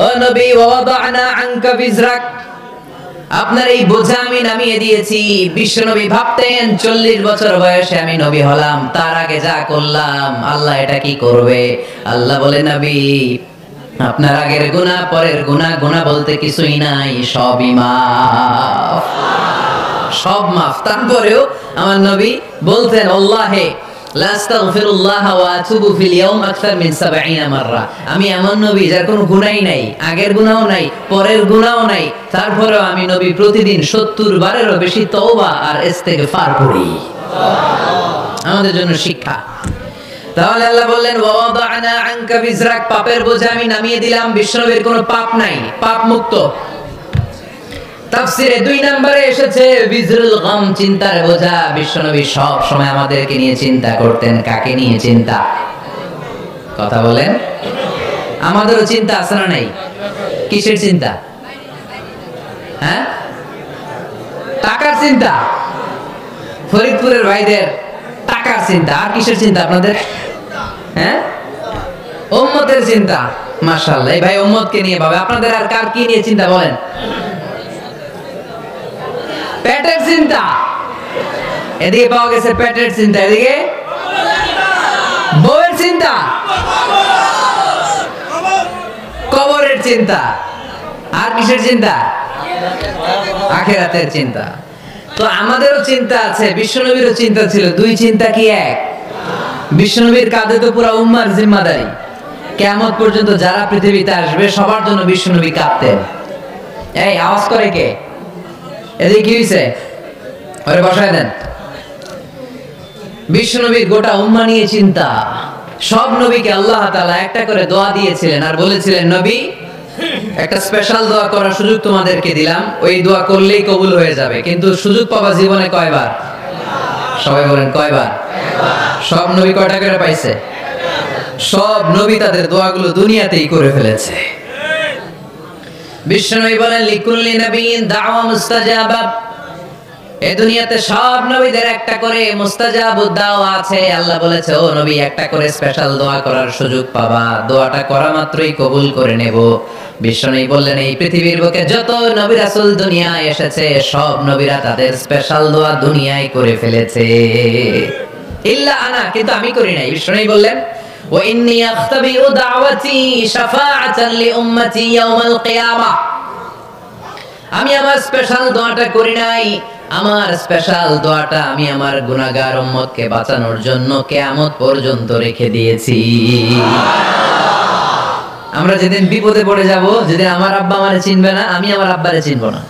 ও নবী, ওয়াদানা আনকা বিজরাক, আপনার এই বোঝা আমি নামিয়ে দিয়েছি। বিশ্ব নবী ভাবতেন 40 বছর বয়সে আমি নবী হলাম, তার আগে যা করলাম আল্লাহ এটা কি করবে? আল্লাহ বলে, নবী আপনার আগের গুনাহ, পরের গুনাহ, গুনাহ বলতে কিছুই নাই, সবই মাফ, সব মাফ। তারপরেও আমার নবী বলতেন, আল্লাহে লা আস্তাগফিরুল্লাহ ওয়া আতুবু ফিল ইয়াউম আকসার মিন 70 মাররা। আমি এমন নবী যার কোনো গুনাহই নাই, আগের গুনাহও নাই, পরের গুনাহও নাই, তারপরেও আমি নবী প্রতিদিন 70 বারেরও বেশি তওবা আর ইস্তেগফার করি। আমাদের জন্য শিক্ষা। তাহলে আল্লাহ বললেন, ওয়াদানা আনকা বিজরাক, পাপের বোঝা আমি নামিয়ে দিলাম। বিশ্বনবীর কোনো পাপ নাই, পাপ মুক্ত। তাফসীরে 2 নম্বরে এসেছে বিজরুল গাম চিন্তার বোঝা। বিশ্বনবী সব সময় আমাদেরকে নিয়ে চিন্তা করতেন। কাকে নিয়ে চিন্তা? কথা বলেন। আমাদেরও চিন্তা আছে না নাই? কিসের চিন্তা? হ্যাঁ, টাকার চিন্তা। ফরিদপুরের ভাইদের টাকার চিন্তা। আর কিসের চিন্তা আপনাদের? হ্যাঁ, উম্মতের চিন্তা। মাশাআল্লাহ, এই ভাই উম্মতকে নিয়ে ভাবে। আপনাদের আর কার কি নিয়ে চিন্তা বলেন? পেটের চিন্তা। এদিকে পাওয়া গেছে পেটের চিন্তা, এদিকে বউয়ের চিন্তা, কবরের চিন্তা। আর কিসের চিন্তা? আখিরাতের চিন্তা। তো আমাদেরও চিন্তা আছে, বিশ্বনবীরও চিন্তা ছিল। 2 চিন্তা কি এক? বিশ্বনবীর কাঁধে তো পুরো উম্মার জিম্মাদারি। কিয়ামত পর্যন্ত যারা পৃথিবীতে আসবে সবার জন্য বিশ্বনবী কাঁদতেন। এই আওয়াজ করে কে? এদিকে কি হইছে? ওরে বসায় দেন। বিশ্বনবীর গোটা উম্মাহ নিয়ে চিন্তা। সব নবীকে আল্লাহ তাআলা একটা করে দোয়া দিয়েছিলেন আর বলেছিলেন, নবী একটা স্পেশাল দোয়া করার সুযোগ তোমাদেরকে দিলাম, ওই দোয়া করলেই কবুল হয়ে যাবে। কিন্তু সুযোগ পাবা জীবনে কয়বার? সবাই বলেন কয়বার? সব নবী কয়টা করে পাইছে? সব নবী তাদের দোয়াগুলো দুনিয়াতেই করে ফেলেছে। বিশ্বনবী বলেন, লিকুল্লি নাবিয়্যিন দাওয়া মুস্তাজাবা। এই দুনিয়াতে সব নবীদের একটা করে মুস্তাজাবুদ দাওয়া আছে। আল্লাহ বলেছে, ও নবী একটা করে স্পেশাল দোয়া করার সুযোগ পাবা, দোয়াটা করা মাত্রই কবুল করে নেব। বিশ্বনবী বললেন, এই পৃথিবীর বুকে যত নবী রাসূল দুনিয়ায় এসেছে সব নবীরা তাদের স্পেশাল দোয়া দুনিয়ায় করে ফেলেছে, ইল্লা আনা, কিন্তু আমি করি নাই। বিশ্বনবী বললেন, ওয়া ইন্নী আখতাবিউ দাওয়াতি শাফাআতান লি উম্মতি ইয়াউমাল কিয়ামাহ। আমি আমার স্পেশাল দোয়াটা করি নাই। আমার স্পেশাল দোয়াটা আমি আমার গুনাহগার উম্মতকে বাঁচানোর জন্য কিয়ামত পর্যন্ত রেখে দিয়েছি। আমরা যেদিন বিপদে পড়ে যাব, যেদিন আমার আব্বা আমারে চিনবে না, আমি আমার আব্বারে চিনব না,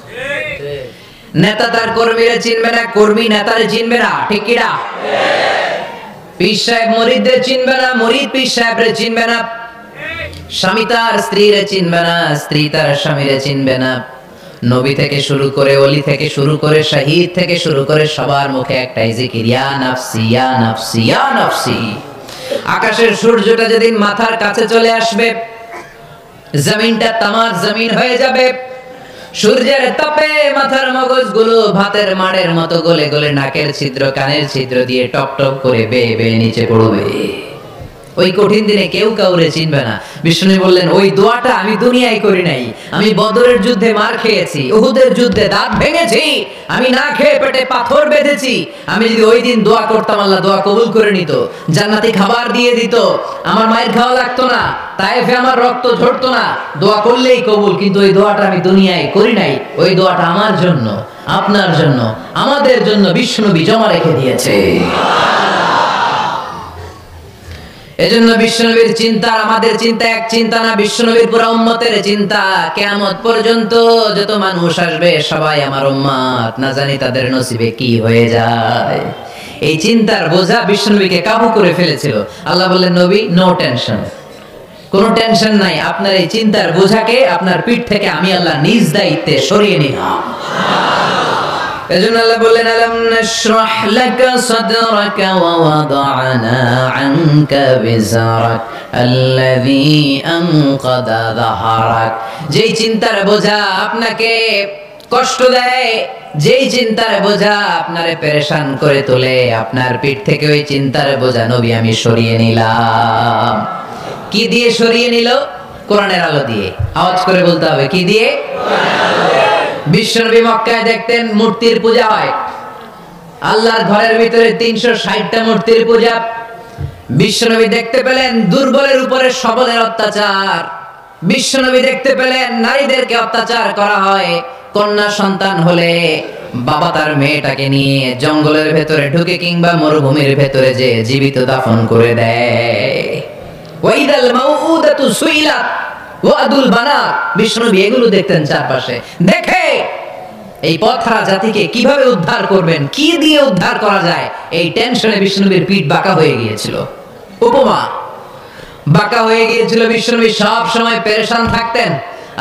নেতা তার কর্মীরে চিনবে না, কর্মী নেতারে চিনবে না, ঠিক কি না? পীর সাহেব মুরিদদের চিনবে না, মুরিদ পীর সাহেবরে চিনবে না, স্বামী তার স্ত্রীরে চিনবে না, স্ত্রী তার স্বামীরে চিনবে না। নবী থেকে শুরু করে, ওলি থেকে শুরু করে, শহীদ থেকে শুরু করে সবার মুখে একটাই জিকির, ইয়া নাফসি ইয়া নাফসি ইয়া নাফসি। আকাশের সূর্যটা যেদিন মাথার কাছে চলে আসবে, জমিনটা তামার জমিন হয়ে যাবে। সূর্যের তাপে মাথার মগজগুলো ভাতের মাড়ের মতো গলে গলে নাকের ছিদ্র, কানের ছিদ্র দিয়ে টপ টপ করে বেয়ে বেয়ে নিচে পড়বে। ওই কঠিন দিনে কেউ কাউরে চিনবে না। বিষ্ণু বললেন, ওই দোয়াটা আমি দুনিয়ায় করি নাই। আমি বদরের যুদ্ধে মার খেয়েছি, উহুদের যুদ্ধে দাঁত ভেঙেছি, আমি না খেয়ে পেটে পাথর বেঁধেছি। আমি যদি ওই দিন দোয়া করতাম, আল্লাহ দোয়া কবুল করে নিত, জান্নাতি খাবার দিয়ে দিত, আমার মায়ের খাওয়া লাগতো না, তায়েফে আমার রক্ত ঝরতো না, দোয়া করলেই কবুল। কিন্তু ওই দোয়াটা আমি দুনিয়ায় করি নাই। ওই দোয়াটা আমার জন্য, আপনার জন্য, আমাদের জন্য বিষ্ণু নবী জমা রেখে দিয়েছে। এজন্য বিশ্বনবীর চিন্তা আমাদের চিন্তা এক চিন্তা না, বিশ্বনবীর পুরো উম্মতের চিন্তা। কিয়ামত পর্যন্ত যত মানুষ আসবে সবাই আমার উম্মত, না জানি তাদের নসিবে কি হয়ে যায়। এই চিন্তার বোঝা বিশ্বনবীকে কাবু করে ফেলেছিল। আল্লাহ বললেন, নবী নো টেনশন, কোনো টেনশন নাই, আপনার এই চিন্তার বোঝাকে আপনার পিঠ থেকে আমি আল্লাহ নিজ দায়িত্বে সরিয়ে নিলাম। এজন্য আল্লাহ বললেন, আলাম নাশরাহ লাকা সাদরাকা ওয়া ওয়াদা'না আনকা বিজরাক আল্লাযী আনকাদা যাহরাক। যেই চিন্তার বোঝা আপনাকে কষ্ট দেয়, যেই চিন্তার বোঝা আপনারে পেরেশান করে তোলে, আপনার পিঠ থেকে ওই চিন্তার বোঝা নবী আমি সরিয়ে নিলাম। কি দিয়ে সরিয়ে নিল? কোরআনের আলো দিয়ে। আওয়াজ করে বলতে হবে, কি দিয়ে? বিশ্বনবী মক্কায় দেখতেন মূর্তির পূজা হয়, আল্লাহর ঘরের ভিতরে 360টা মূর্তির পূজা। বিশ্বনবী দেখতে পেলেন দুর্বলের উপরে সবলের অত্যাচার। বিশ্বনবী দেখতে পেলেন নারীদেরকে অত্যাচার করা হয়। কন্যা সন্তান হলে বাবা তার মেয়েটাকে নিয়ে জঙ্গলের ভেতরে ঢুকে কিংবা মরুভূমির ভেতরে যে জীবিত দাফন করে দেয়। ওয়াইদাল মাউউদাতু সুইলাত ওয়াদুল বানাত। বিশ্বনবী এগুলো দেখতেন চারপাশে। দেখে এই পথহারা জাতিকে কিভাবে উদ্ধার করবেন, কি দিয়ে উদ্ধার করা যায়, এই টেনশনে বিশ্বনবীর পিঠ বাঁকা হয়ে গিয়েছিল। উপমা, বাঁকা হয়ে গিয়েছিল। বিশ্বনবী সব সময় পেরেশান থাকতেন।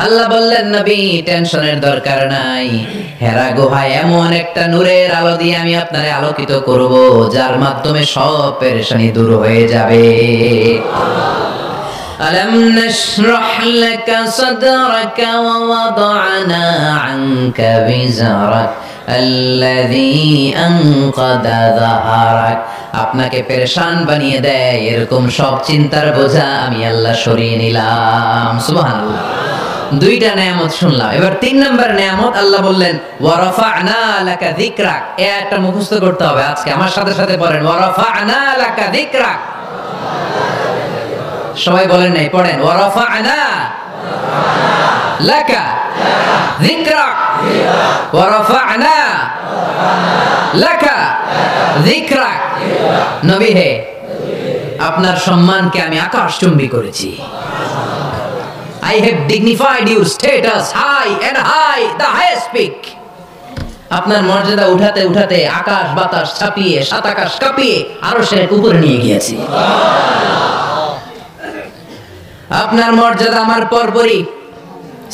আল্লাহ বললেন, নবী টেনশনের দরকার নাই, হেরা গুহায় এমন একটা নূরের আলো দিয়ে আমি আপনারে আলোকিত করব, যার মাধ্যমে সব পেরেশানি দূর হয়ে যাবে। ألم نشرح لك صدرك ووضعنا عنك وزرك الذي أنقض ظهرك। আপনাকে পেরেশান বানিয়ে দেয় এরকম সব চিন্তার বোঝা আমি আল্লাহ সরিয়ে নিলাম। সুবহানাল্লাহ। দুইটা নিয়ামত শুনলাম, এবার 3 নম্বর নিয়ামত আল্লাহ বললেন, ওয়া রাফা'না লাকা যিকরাক। এটা মুখস্থ করতে হবে আজকে, আমার সাথে সাথে বলেন, ওয়া রাফা'না লাকা যিকরাক। সবাই বলেন নাই, পড়েন, ওয়া রাফা'না লাকা যিকরাক ওয়া রাফা'না লাকা যিকরাক। নবী হে, আপনার সম্মানকে আমি আকাশচুম্বী করেছি। I have dignified your status high and high, the highest peak. আপনার মর্যাদা উঠাতে উঠাতে আকাশ বাতাস ছাপিয়ে সাত আকাশ কাঁপিয়ে আরশের উপরে নিয়ে গিয়েছি। আপনার মর্যাদা আমার পরপরই,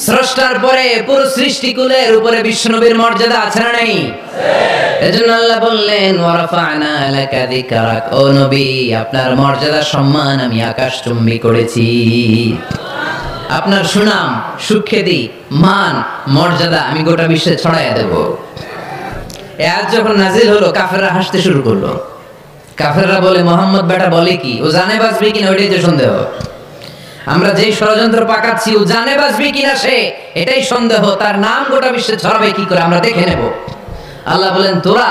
স্রষ্টার পরে পুরো সৃষ্টিকুলের উপরে বিশ্বনবীর মর্যাদা আছে না নাই? এজন্য আল্লাহ বললেন, ওয়া রাফা'না লাকা যিকরাক। ও নবী, আপনার মর্যাদা সম্মান আমি আকাশচুম্বী করেছি। আপনার সুনাম, সুখ্যাতি, মান, মর্যাদা আমি গোটা বিশ্বে ছড়াইয়া দেব। আজ যখন নাজিল হলো, কাফেররা হাসতে শুরু করলো। কাফেররা বলে, মোহাম্মদ বেটা বলে কি, ও জানে বাঁচবে কিনা ওইটাই তো সন্দেহ। আমরা যেই ষড়যন্ত্র পাকাচ্ছি, ও জানে বাঁচবে কিনা সে এটাই সন্দেহ। তার নাম গোটা বিশ্বে ছড়াবে কি করে আমরা দেখে নেব। আল্লাহ বলেন, তোরা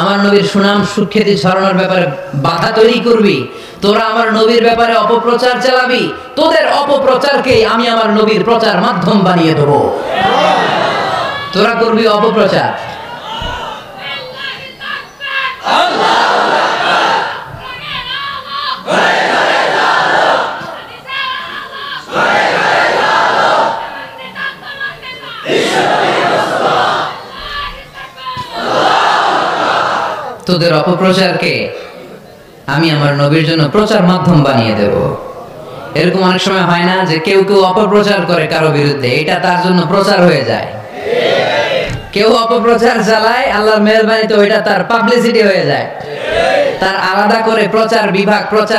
আমার নবীর সুনাম সুখ্যাতি ছড়ানোর ব্যাপারে বাধা তৈরি করবি, তোরা আমার নবীর ব্যাপারে অপপ্রচার চালাবি, তোদের অপপ্রচারকে আমি আমার নবীর প্রচার মাধ্যম বানিয়ে দেব। তোরা করবি অপপ্রচার। তোদের অপপ্রচারকে আমি আমার নবীর জন্য প্রচার মাধ্যম বানিয়ে দেব। এরকম অনেক সময় হয় না যে কেউ কেউ অপপ্রচার করে কারো বিরুদ্ধে, এটা তার জন্য প্রচার হয়ে যায়। কেউ অপপ্রচার চালায়, আল্লাহর মেহেরবানিতে ওইটা তার পাবলিসিটি হয়ে যায়। তার আলাদা করে প্রচার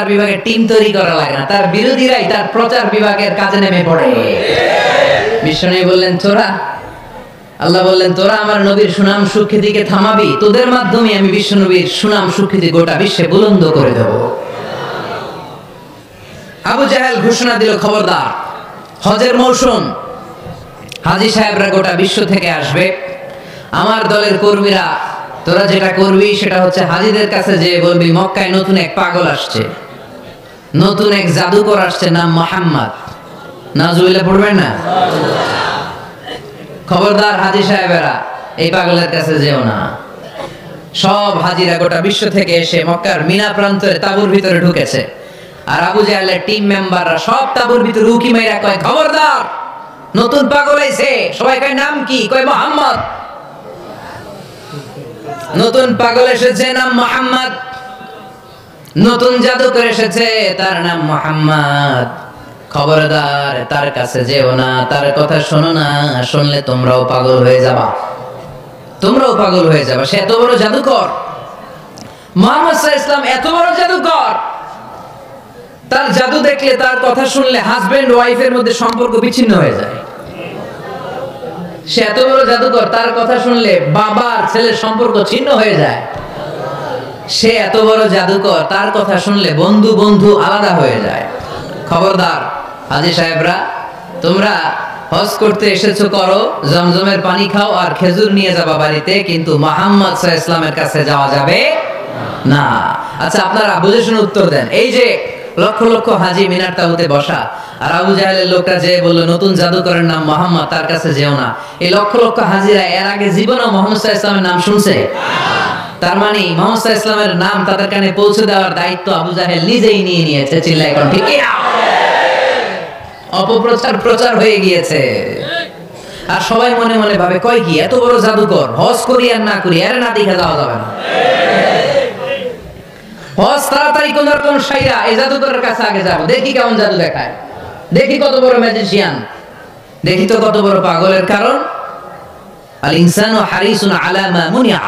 বিভাগের টিম তৈরি করা লাগে না, তার বিরোধীরাই তার প্রচার বিভাগের কাজে নেমে পড়ে। বিশ্বনবী বললেন, আল্লাহ বললেন, তোরা আমার নবীর সুনাম সুখ্যাতিকে থামাবি, তোদের মাধ্যমে আমি বিশ্বনবীর সুনাম সুখ্যাতি গোটা বিশ্বে বুলন্দ করে দেব। আবু জাহেল ঘোষণা দিল, খবরদার, হজের মৌসুম, হাজী সাহেবরা গোটা বিশ্ব থেকে আসবে। আমার দলের কর্মীরা, তোরা যেটা করবি সেটা হচ্ছে হাজীদের কাছে যে বলবি, মক্কায় নতুন এক পাগল আসছে, নতুন এক জাদুকর আসছে, নাম মুহাম্মদ। নাউজুবিল্লাহ পড়বেন না? খবরদার হাজী সাহেবেরা, এই পাগলের কাছে যেও না। সব হাজীরা গোটা বিশ্ব থেকে এসে মক্কার মিনা প্রান্তরে তাঁবুর ভিতরে ঢুকেছে। আর আবু জাহেলের টিম মেম্বাররা সব তাবুর ভিতরে উকি মাইরা কয়, খবরদার, নতুন পাগল আইছে। সবাই কয়, নাম কি? কয়, মুহাম্মদ। নতুন পাগল এসেছে, নাম মুহাম্মদ। নতুন জাদুকর এসেছে, তার নাম মুহাম্মদ। খবরদার, তার কাছে যেও না, তার কথা শোনো না, শুনলে তোমরাও পাগল হয়ে যাবা, তোমরাও পাগল হয়ে যাবা। সে এত বড় জাদুকর, মুহাম্মদ সাল্লাল্লাহু আলাইহি ওয়াসাল্লাম এত বড় জাদুকর। তার জাদু দেখলে, তার কথা শুনলে হাজবেন্ড ওয়াইফের মধ্যে সম্পর্ক বিচ্ছিন্ন হয়ে যায়। সে এত বড় জাদুকর, তার কথা শুনলে বাবার ছেলের সম্পর্ক ছিন্ন হয়ে যায়। সে এত বড় জাদুকর, তার কথা শুনলে বন্ধু বন্ধু আলাদা হয়ে যায়। খবরদার হাজী সাহেবরা, তোমরা হজ করতে এসেছো, করো, জমজমের পানি খাও আর খেজুর নিয়ে যাবা বাড়িতে, কিন্তু মুহাম্মদ সাল্লাল্লাহু আলাইহি ওয়াসাল্লামের কাছে যাওয়া যাবে না। আচ্ছা, আপনারা বুঝে শুনে উত্তর দেন। এই যে লক্ষ লক্ষ হাজী মিনার তাবুতে বসা, আর আবু জাহেলের লোকটা যে বললো নতুন জাদুকরের নাম মুহাম্মদ, তার কাছে যেও না, এই লক্ষ লক্ষ হাজীরা এর আগে জীবনেও মুহাম্মদ সাল্লাল্লাহু আলাইহি ওয়াসাল্লামের নাম শুনছে? তার মানে মুহাম্মদ সাল্লাল্লাহু আলাইহি ওয়াসাল্লামের নাম তাদের কানে পৌঁছে দেওয়ার দায়িত্ব আবু জাহেল নিজেই নিয়ে নিয়েছে। চিল্লায় কোন ঠিক না? অপপ্রচার প্রচার হয়ে গিয়েছে। আর সবাই মনে মনে ভাবে, কয় কি, এত বড় জাদুকর, হজ করি আর না করি এর না দেখা যাওয়া যাবে না। হজ তাড়াতাড়ি কোন রকম সাইরা এই জাদুকরের কাছে আগে যাবো, দেখি কেমন জাদু দেখায়, দেখি কত বড় ম্যাজিশিয়ান, দেখি তো কত বড় পাগলের। কারণ আল ইনসানু হারিসুন আলা মা মুনিআ,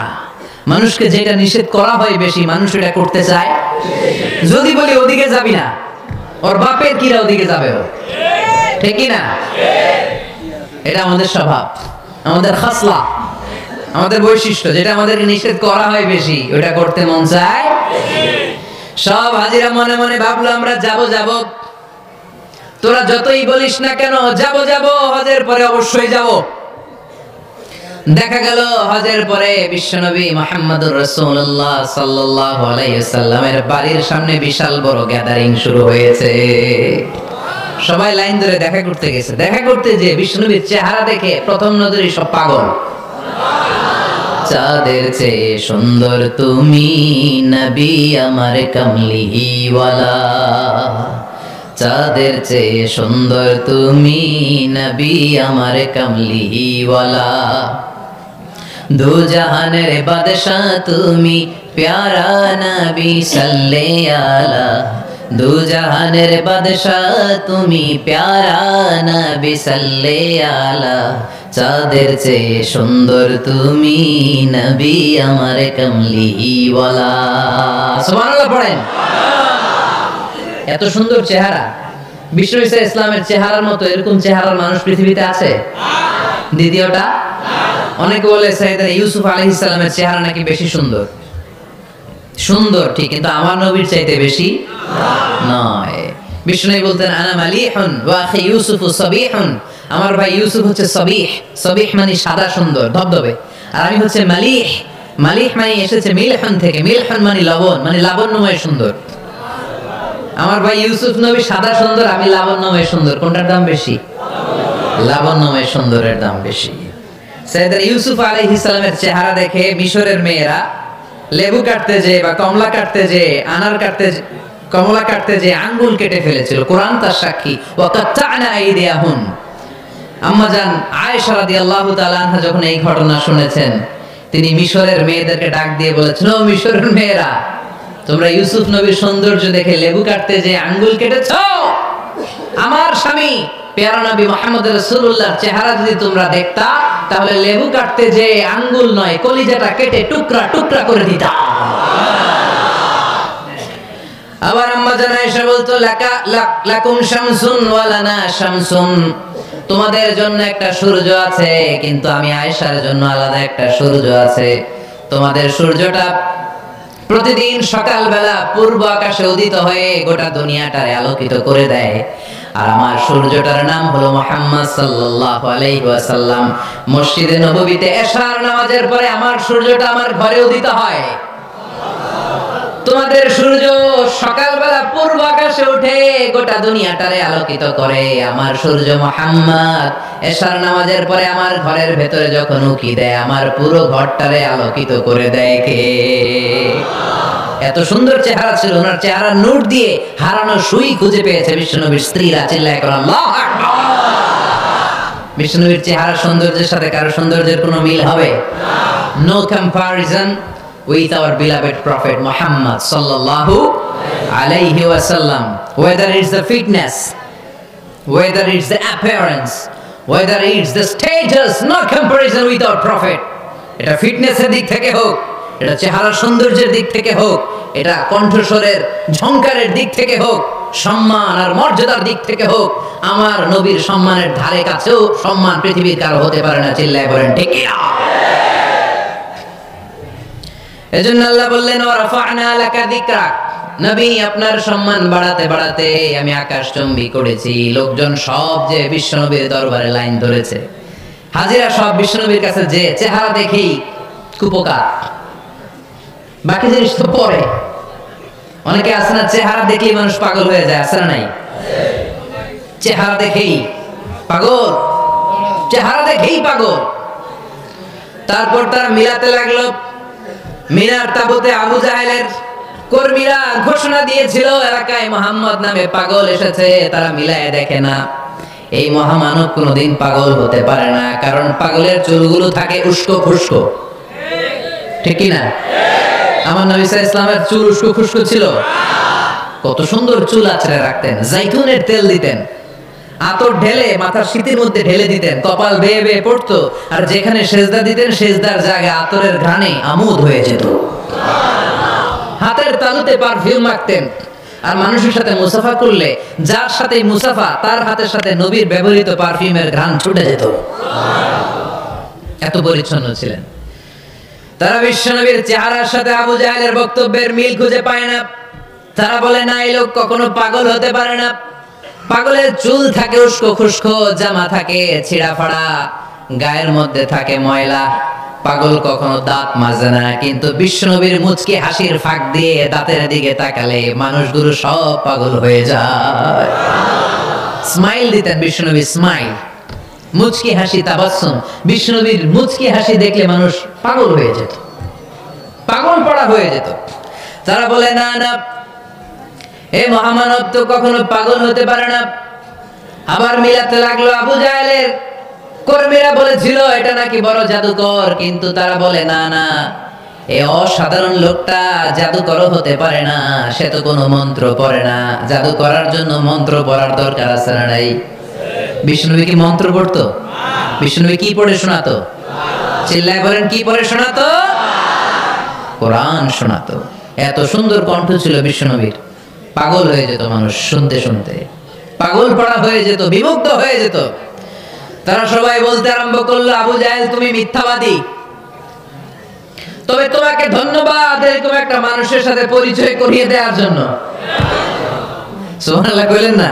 মানুষকে যেটা নিষেধ করা হয় বেশি, মানুষ এটা করতে চায়। যদি বলি ওদিকে যাবি না, ওর বাপের কিরা ওদিকে যাবে, ও ঠিক কি না? এটা আমাদের স্বভাব, আমাদের খাসলা, আমাদের বৈশিষ্ট্য। যেটা আমাদেরকে নিষেধ করা হয় বেশি, ওটা করতে মন চায়। সব হাজিরা মনে মনে ভাবলো, আমরা যাব যাব, তোরা যতই বলিস না কেন যাব যাব, হজের পরে অবশ্যই যাব। দেখা গেল হজের পরে বিশ্বনবী মুহাম্মদুর রাসূলুল্লাহ সাল্লাল্লাহু আলাইহি ওয়াসাল্লামের বাড়ির সামনে বিশাল বড় গ্যাদারিং শুরু হয়েছে। সবাই লাইন ধরে দেখা করতে গেছে। দেখা করতে যে বিশ্বনবীর চেহারা দেখে প্রথম নজরে সব পাগল। চাঁদের চেয়ে সুন্দর তুমি নবী আমার কামলিওয়ালা, চাঁদের চেয়ে সুন্দর তুমি নবী আমার কামলিওয়ালা, দু জাহানের বাদশাহ তুমি প্যারা নবী সাল্লাল্লাহু আলা, দু জাহানের বাদশাহ তুমি প্যারা নবী সাল্লাল্লাহু আলা, চাঁদের চেয়ে সুন্দর তুমি নবী আমার কামলিওয়ালা। সুবহানাল্লাহ পড়েন। এত সুন্দর চেহারা, বিশ্ব ইসলামের চেহারার মতো এরকম চেহারার মানুষ পৃথিবীতে আছে? দ্বিতীয়টা, অনেকে বলে সাইয়েদনা ইউসুফ আলাইহিস সালামের চেহারা নাকি বেশি সুন্দর। সুন্দর ঠিক, কিন্তু আমার নবীর চাইতে বেশি নয়। বিষ্ণু বলতেন, আনা মালিহুন ওয়া আখি ইউসুফু সাবিহুন, আমার ভাই ইউসুফ হচ্ছে সাবিহ, সাবিহ মানে সাদা সুন্দর ধবধবে, আর আমি হচ্ছে মালিহ, মালিহ মানে এসেছে মিলহুন থেকে, মিলহুন মানে লবণ, মানে লাবণ্যময় সুন্দর। আমার ভাই ইউসুফ নবী সাদা সুন্দর, আমি লাবণ্যময় সুন্দর। কোনটার দাম বেশি? লাবণ্যময় সুন্দরের দাম বেশি। সাইয়েদনা ইউসুফ আলাইহিস সালামের চেহারা দেখে মিশরের মেয়েরা লেবু কাটতে যে বা কমলা কাটতে যে, আনার কাটতে, কমলা কাটতে যে আঙ্গুল কেটে ফেলেছিল। কোরআন তার সাক্ষী। ওয়া কাত্তা'না আইদিয়াহুন। আম্মা জান আয়েশা রাদিয়াল্লাহু তাআলা আনহা যখন এই ঘটনা শুনেছেন, তিনি মিশরের মেয়েদেরকে ডাক দিয়ে বলেছেন, ও মিশরের মেয়েরা, তোমরা ইউসুফ নবীর সৌন্দর্য দেখে লেবু কাটতে যে আঙ্গুল কেটেছো, আমার স্বামী প্যারা নবী মুহাম্মদ রাসূলুল্লাহর চেহারা যদি তোমরা দেখতা, তাহলে লেবু কাটতে যে আঙ্গুল নয়, কলিজাটা কেটে টুকরা টুকরা করে দিতা। আবার আম্মা জান আয়েশা বলতো, লাকুম শামসুন ওয়া লানা শামসুন, তোমাদের জন্য একটা সূর্য আছে, কিন্তু আমি আয়েশার জন্য আলাদা একটা সূর্য আছে। তোমাদের সূর্যটা প্রতিদিন সকালবেলা পূর্ব আকাশে উদিত হয়ে গোটা দুনিয়াটারে আলোকিত করে দেয়, আর আমার সূর্যটার নাম হলো মুহাম্মদ সাল্লাল্লাহু আলাইহি ওয়াসাল্লাম। মসজিদে নববীতে এশার নামাজের পরে আমার সূর্যটা আমার ঘরে উদিত হয়। তোমাদের সূর্য সকালবেলা পূর্ব আকাশে উঠে গোটা দুনিয়াটারে আলোকিত করে, আমার সূর্য মুহাম্মদ এশার নামাজের পরে আমার ঘরের ভেতরে যখন উকি দেয়, আমার পুরো ঘরটারে আলোকিত করে দেয় কে? এত সুন্দর চেহারা ছিল, ওনার চেহারার নূর দিয়ে হারানো সুই খুঁজে পেয়েছে বিশ্বনবীর স্ত্রীরা। চিল্লায় করে আল্লাহু আকবার। বিশ্বনবীর চেহারা সৌন্দর্যের সাথে কারো সৌন্দর্যের কোনো মিল হবে? No comparison with our beloved prophet Muhammad sallallahu alayhi wasallam. Whether it's the fitness, whether it's the appearance, whether it's the status, no comparison with our prophet. এটা ফিটনেসের দিক থেকে হোক, এটা চেহারা সৌন্দর্যের দিক থেকে হোক, এটা কণ্ঠস্বরের ঝংকারের দিক থেকে হোক, সম্মান আর মর্যাদার দিক থেকে হোক, আমার নবীর সম্মানের ধারে কাছেও সম্মান পৃথিবীর কারো হতে পারে না। চিল্লায় বলেন ঠিক না? এজন্য আল্লাহ বললেন ওয়ারাফা'না লাকা যিকরাক, নবী আপনার সম্মান বাড়াতে বাড়াতে আমি আকাশচুম্বী করেছি। লোকজন সব যে বিশ্বনবীর দরবারে লাইন ধরেছে, হাজিরা সব বিশ্বনবীর কাছে যে চেহারা দেখেই কুপকার, বাকি জিনিস তো পরে। অনেকে আছে না, চেহারা দেখেই মানুষ পাগল হয়ে যায়, আছে না নাই? চেহারা দেখেই পাগল, চেহারা দেখেই পাগল। তারপর তারা মিলাতে লাগলো। মিনার তাবুতে আবু জাহেলের কর্মীরা ঘোষণা দিয়েছিল এলাকায় মুহাম্মদ নামে পাগল এসেছে। তারা মিলায় দেখে না, এই মহামানব কোনোদিন পাগল হতে পারে না, কারণ পাগলের চুলগুলো থাকে উস্কো খুস্কো, ঠিক কি না? আমার নবী সাল্লাল্লাহু আলাইহি ওয়াসাল্লামের চুল উস্কো খুস্কো ছিল? কত সুন্দর চুল আঁচড়ে রাখতেন, জাইতুনের তেল দিতেন, আতর ঢেলে মাথার শীতের মধ্যে ঢেলে দিতেন, কপাল বেয়ে বেয়ে পড়তো, আর যেখানে সেজদা দিতেন সেজদার জায়গায় আতরের ঘ্রাণে আমোদ হয়ে যেত। হাতের তালুতে পারফিউম মাখতেন, আর মানুষের সাথে মুসাফা করলে যার সাথে মুসাফা তার হাতের সাথে নবীর ব্যবহৃত পারফিউমের ঘ্রাণ ছুটে যেত। এত পরিচ্ছন্ন ছিলেন। তারা বিশ্বনবীর চেহারার সাথে আবু জাহেলের বক্তব্যের মিল খুঁজে পায় না। তারা বলে না, এই লোক কখনো পাগল হতে পারে না। পাগলের চুল থাকে উস্কো খুস্কো, জামা থাকে ছিঁড়া ফাড়া, গায়ের মধ্যে থাকে ময়লা। পাগল কখনো দাঁত মাজে না, কিন্তু বিশ্বনবীর মুচকি হাসির ফাঁক দিয়ে দাঁতের দিকে তাকালে মানুষগুলো সব পাগল হয়ে যায়। স্মাইল দিতেন বিশ্বনবী, স্মাইল, মুচকি হাসি, তাবাসসুম। বিশ্বনবীর মুচকি হাসি দেখলে মানুষ পাগল হয়ে যেত, পাগল পড়া হয়ে যেত। তারা বলে না না, এই মহামানব তো কখনো পাগল হতে পারে না। আবার মিলাতে লাগলো। আবু জাহেলের কর্মীরা বলেছিল এটা নাকি বড় জাদুকর, কিন্তু তারা বলে না না, এই অসাধারণ লোকটা জাদুকরও হতে পারে না, সে তো কোনো মন্ত্র পড়ে না। জাদু করার জন্য মন্ত্র পড়ার দরকার আছে না নাই? বিষ্ণুনবী কি মন্ত্র পড়তো? বিষ্ণুনবী কি পড়ে শোনাতো? চিল্লায় বলেন, কি পড়ে শোনাতো? কোরআন শোনাতো। এত সুন্দর কণ্ঠ ছিল বিশ্বনবীর, পাগল হয়ে যেত মানুষ শুনতে শুনতে, পাগল পড়া হয়ে যেত, বিমুগ্ধ হয়ে যেত। তারা সবাই বলতে আরম্ভ করলো, আবু জাহেল তুমি মিথ্যাবাদী, তবে তোমাকে ধন্যবাদ এরকম একটা মানুষের সাথে পরিচয় করিয়ে দেওয়ার জন্য। সুবহানাল্লাহ কইলেন না?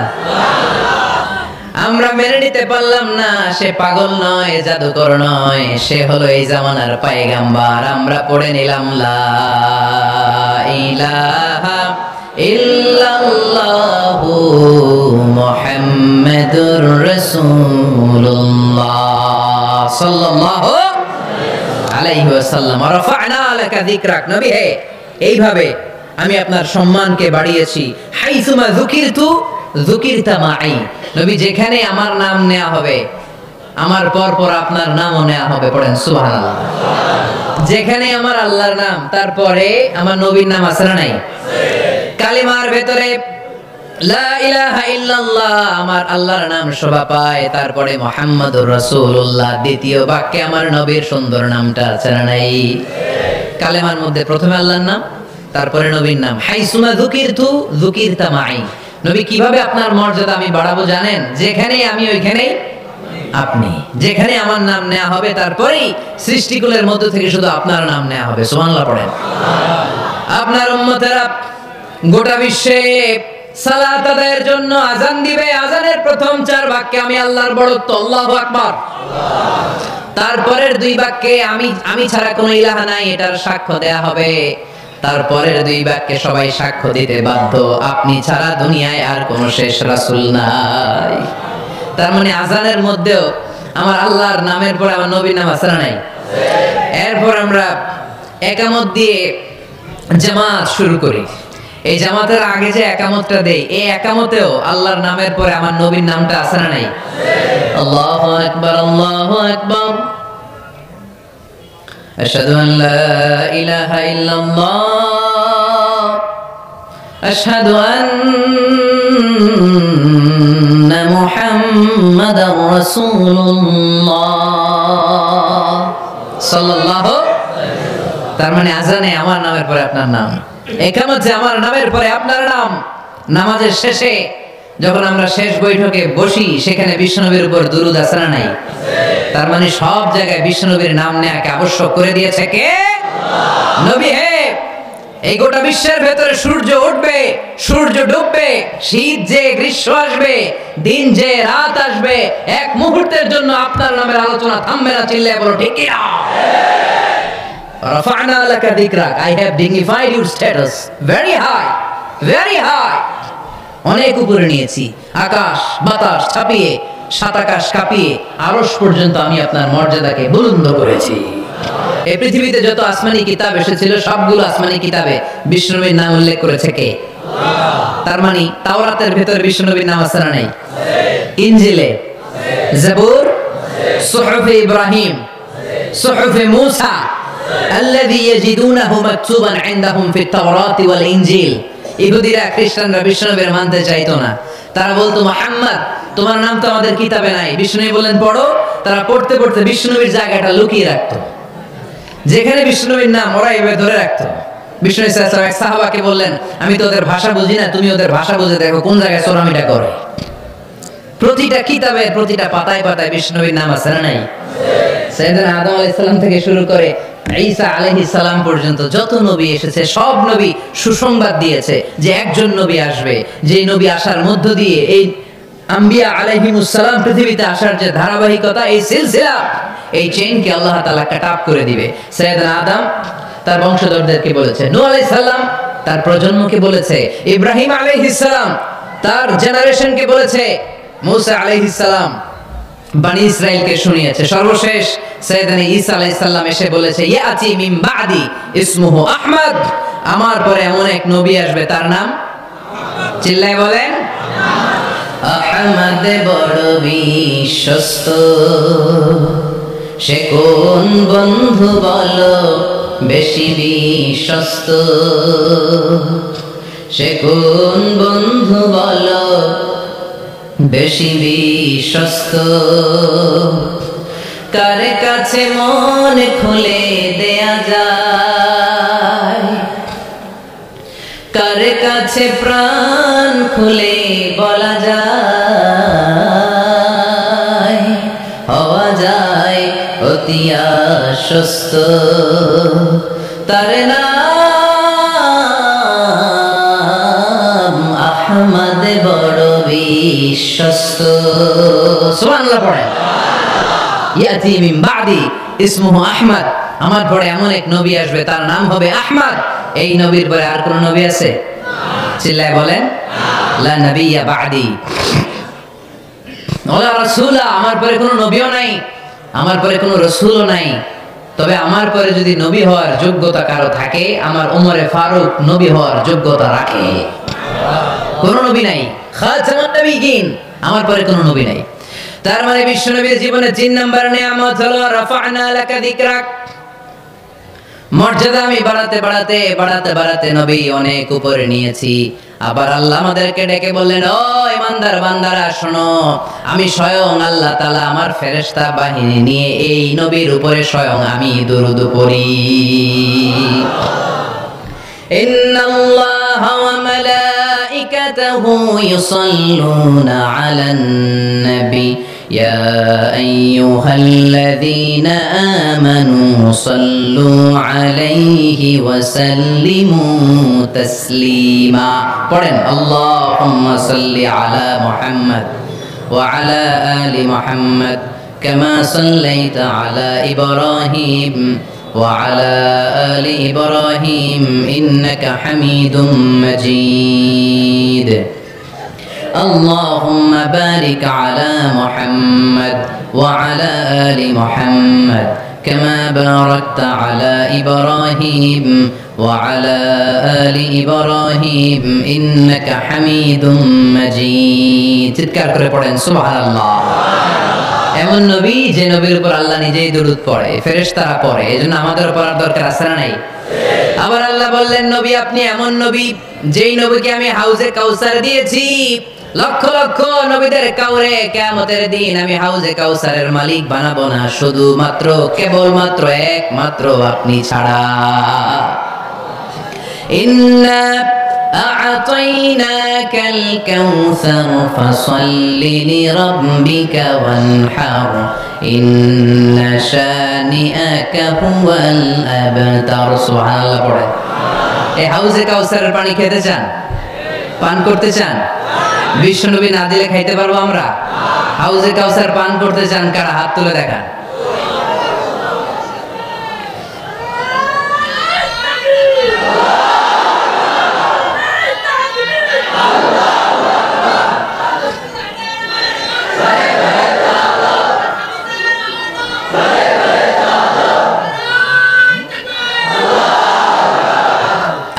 আমরা মেনে নিতে পারলাম না সে পাগল নয়, জাদুকর নয়, সে হলো এই জামানার পয়গম্বর। আমরা পড়ে নিলাম লা ইলাহা ইল্লাল্লাহু মুহাম্মাদুর রাসূলুল্লাহ সাল্লাল্লাহু আলাইহি ওয়াসাল্লাম। রাফা'না লাকা যিকরাক, নবী হে এইভাবে আমি আপনার সম্মানকে বাড়িয়েছি। হাইসুমা যুকিরতু যুকিরতা মাই, নবী যেখানে আমার নাম নেওয়া হবে আমার পর পর আপনার নামও নেওয়া হবে। পড়েন সুবহানাল্লাহ। যেখানে আমার আল্লাহর নাম তারপরে আমার নবীর নাম আছে না নাই? কালিমার ভেতরে লা ইলাহা ইল্লাল্লাহ আমার আল্লাহর নাম শোভা পায়, তারপরে মুহাম্মাদুর রাসূলুল্লাহ দ্বিতীয় বাক্যে আমার নবীর সুন্দর নামটা আছে না নাই? কালেমার মধ্যে প্রথমে আল্লাহর নাম, তারপরে নবীর নাম। হাইসুমা যুকিরতু যুকিরতা মাই, নবী কিভাবে আপনার মর্যাদা আমি বাড়াবো জানেন? যেখানেই আমি ওইখানেই আপনি, যেখানে আমার নাম নেওয়া হবে তারপরেই সৃষ্টিকুলের মধ্য থেকে শুধু আপনার নাম নেওয়া হবে। সুবহানাল্লাহ পড়েন। আপনার উম্মতেরা গোটা বিশ্বে সালাত আদায়ের জন্য আযান দিবে, আযানের প্রথম 4 বাক্যে আমি আল্লাহর বড়ত্ব আল্লাহু আকবার, তারপরের 2 বাক্যে আমি ছাড়া কোনো ইলাহা নাই এটার সাক্ষ্য দেয়া হবে, তারপরের 2 বাক্যে সবাই সাক্ষ্য দিতে বাধ্য আপনি ছাড়া দুনিয়ায় আর কোনো শেষ রাসূল নাই। তার মানে আযানের মধ্যেও আমার আল্লাহর নামের পরে আমার নবীর নাম আছে না নাই? এরপর আমরা একামত দিয়ে জামাত শুরু করি। এই জামাতের আগে যে একামতটা দেই, এই একামতেও আল্লাহর নামের পরে আমার নবীর নামটা আছে না নাই? আল্লাহু আকবার, আল্লাহু আকবার। আশহাদু আন লা ইলাহা ইল্লাল্লাহ, আশহাদু আন্না মুহাম্মাদার রাসূলুল্লাহ সাল্লাল্লাহু। তার মানে আজানে আমার নামের পরে আপনার নাম, একামতে আমার নামের পরে আপনার নাম। নামাজের শেষে যখন আমরা শেষ বৈঠকে বসি, সেখানে বিশ্বনবীর উপর দুরূদ আছে না নাই? তার মানে সব জায়গায় বিশ্বনবীর নাম নেওয়াকে আবশ্যক করে দিয়েছে কে? নবী। হে, এই গোটা বিশ্বের ভেতরে সূর্য উঠবে, সূর্য ডুববে, শীত যে গ্রীষ্ম আসবে, দিন যে রাত আসবে, এক মুহূর্তের জন্য আপনার নামের আলোচনা থামবে না। চিল্লায় বলো ঠিক কি না? রাফা'না লাকা যিকরাক, I have dignified your status very high, very high। অনেক উপরে নিয়েছি, আকাশ বাতাস ছাপিয়ে, সাত আকাশ কাঁপিয়ে আরশ পর্যন্ত আমি আপনার মর্যাদাকে বুলন্দ করেছি। এই পৃথিবীতে যত আসমানি কিতাব এসেছিল, সবগুলো আসমানি কিতাবে বিষ্ণুনবীর নাম উল্লেখ করেছে কে? আল্লাহ। তার মানে তাওরাতের ভেতরে বিষ্ণুনবীর নাম আছে না নাই? ইনজিলে, জাবুর, সুহুফে ইব্রাহিম, সুহুফে মূসা, আল্লাযী ইয়াজিদুনাহু মাকতুবান ইনদাহুম ফিত তাওরাতি ওয়াল ইনজিল। ইহুদিরা খ্রিস্টানরা বিষ্ণুনবীর মানতে চাইতো না। তারা বলতো, মুহাম্মদ তোমার নাম তো আমাদের কিতাবে নাই। বিষ্ণুনবী বললেন পড়ো। তারা পড়তে পড়তে বিষ্ণুনবীর জায়গাটা লুকিয়ে রাখতো, যেখানে বিষ্ণুনবীর নাম ওরা এভাবে ধরে রাখতো। বিষ্ণু সাল্লাল্লাহু আলাইহি ওয়াসাল্লাম এক সাহাবাকে বললেন, আমি তো ওদের ভাষা বুঝি না, তুমি ওদের ভাষা বুঝে দেখো কোন জায়গায় চোরামিটা করে। প্রতিটা কিতাবের প্রতিটা পাতায় পাতায় বিষ্ণুনবীর নাম আছে না নাই? সাইয়েদনা আদম আলাইহিস সালাম থেকে শুরু করে ঈসা আলাইহিস সালাম পর্যন্ত যত নবী এসেছে, সব নবী সুসংবাদ দিয়েছে যে একজন নবী আসবে, যে নবী আসার মধ্য দিয়ে এই আম্বিয়া আলাইহিমুস সালাম পৃথিবীতে আসার যে ধারাবাহিকতা, এই সিলসিলা, এই চেইনকে আল্লাহ তাআলা কাট অফ করে দিবে। সাইয়েদনা আদম তার বংশধরদেরকে বলেছে, নূহ আলাইহিস সালাম তার প্রজন্মকে বলেছে, ইব্রাহিম আলাইহিস সালাম তার জেনারেশনকে বলেছে, মূসা আলাইহিস সালাম বনি ইসরাইলকে শুনিয়েছে। সর্বশেষ সাইয়েদনা ঈসা আলাইহিস সালাম এসে বলেছে, ইয়াতি মিন বাদি ইসমুহু আহমদ, আমার পরে এমন এক নবী আসবে তার নাম আহমদ। চিল্লায় বলেন আহমদ বড় বিশ্বস্ত, সে কোন বন্ধু বলো বেশি বিশ্বস্ত, সে কোন বন্ধু বলো বেশি বিশ্বস্ত, কার কাছে মন খুলে দেয়া যায়, কার কাছে প্রাণ খুলে বলা যায়, হওয়া যায় অতি আশ্বস্ত, তার নাম আহমদ বড় বিশ্বস্ত। সুবহানাল্লাহ পড়েন। ইয়াতি মিন বাদি ইসমুহু আহমদ, আমার পরে এমন এক নবী আসবে তার নাম হবে আহমদ। এই নবীর পরে আর কোন নবী আছে? চিল্লায় বলেন লা নবিয়্যা বাদি ওয়ালা রাসূলা, আমার পরে কোনো নবীও নাই, আমার পরে কোনো রাসূলও নাই। তবে আমার পরে যদি নবী হওয়ার যোগ্যতা কারো থাকে, আমার ওমরে ফারুক নবী হওয়ার যোগ্যতা রাখে। কোন নবী নাই, খাতামুন নবিয়্যিন, আমার পরে কোনো নবী নাই। তার মানে বিশ্বনবীর জীবনে 3 নাম্বার নিয়ামত হলো রাফা'না লাকা যিকরাক। মর্যাদা আমি বাড়াতে বাড়াতে বাড়াতে বাড়াতে নবী অনেক উপরে নিয়েছি। আবার আল্লাহ আমাদেরকে ডেকে বললেন, ও ইমানদার বান্দারা শোনো, আমি স্বয়ং আল্লাহ তাআলা আমার ফেরেশতা বাহিনী নিয়ে এই নবীর উপরে স্বয়ং আমি দুরূদ পড়ি। ইন্নাল্লাহা ওয়া মালাইকাতাহু ইউসাল্লুনা আলান নবী يا أيها الذين آمنوا صلوا عليه وسلموا تسليما. قرن اللهم صل على محمد وعلى آل محمد كما صليت على إبراهيم وعلى آل إبراهيم إنك حميد مجيد. اللهم بارك على محمد وعلى آل محمد كما باركت على إبراهيم وعلى آل إبراهيم إنك حميد مجيد চিৎকার করে পড়েন সুবহানাল্লাহ। এমন নবী যে নবীর উপর আল্লাহ নিজেই দরুদ পড়ে, ফেরেশতারা পড়ে, এজন্য আমাদের পড়ার দরকার আছে না নাই? আবার আল্লাহ বললেন নবী আপনি এমন নবী যেই নবীকে আমি হাউজে কাউসার দিয়েছি, লক্ষ লক্ষ নবীদের কাউরে কিয়ামতের দিন আমি হাউজে কাউসারের মালিক বানাবো না, শুধুমাত্র কেবলমাত্র একমাত্র আপনি ছাড়া। ইন্না আ'তাইনাকাল কাউসার ফাসাল্লি লিরাব্বিকা ওয়ানহার ইন্না শানিআকা হুয়াল আবতার। সুবহানাল্লাহ পড়ে। এই হাউজে কাউসারের পানি খেতে চান, পান করতে চান? বিশ্বনবী না দিলে খাইতে পারবো আমরা? হাউজে কাউসার পান করতে চান কারা? হাত তুলে দেখান।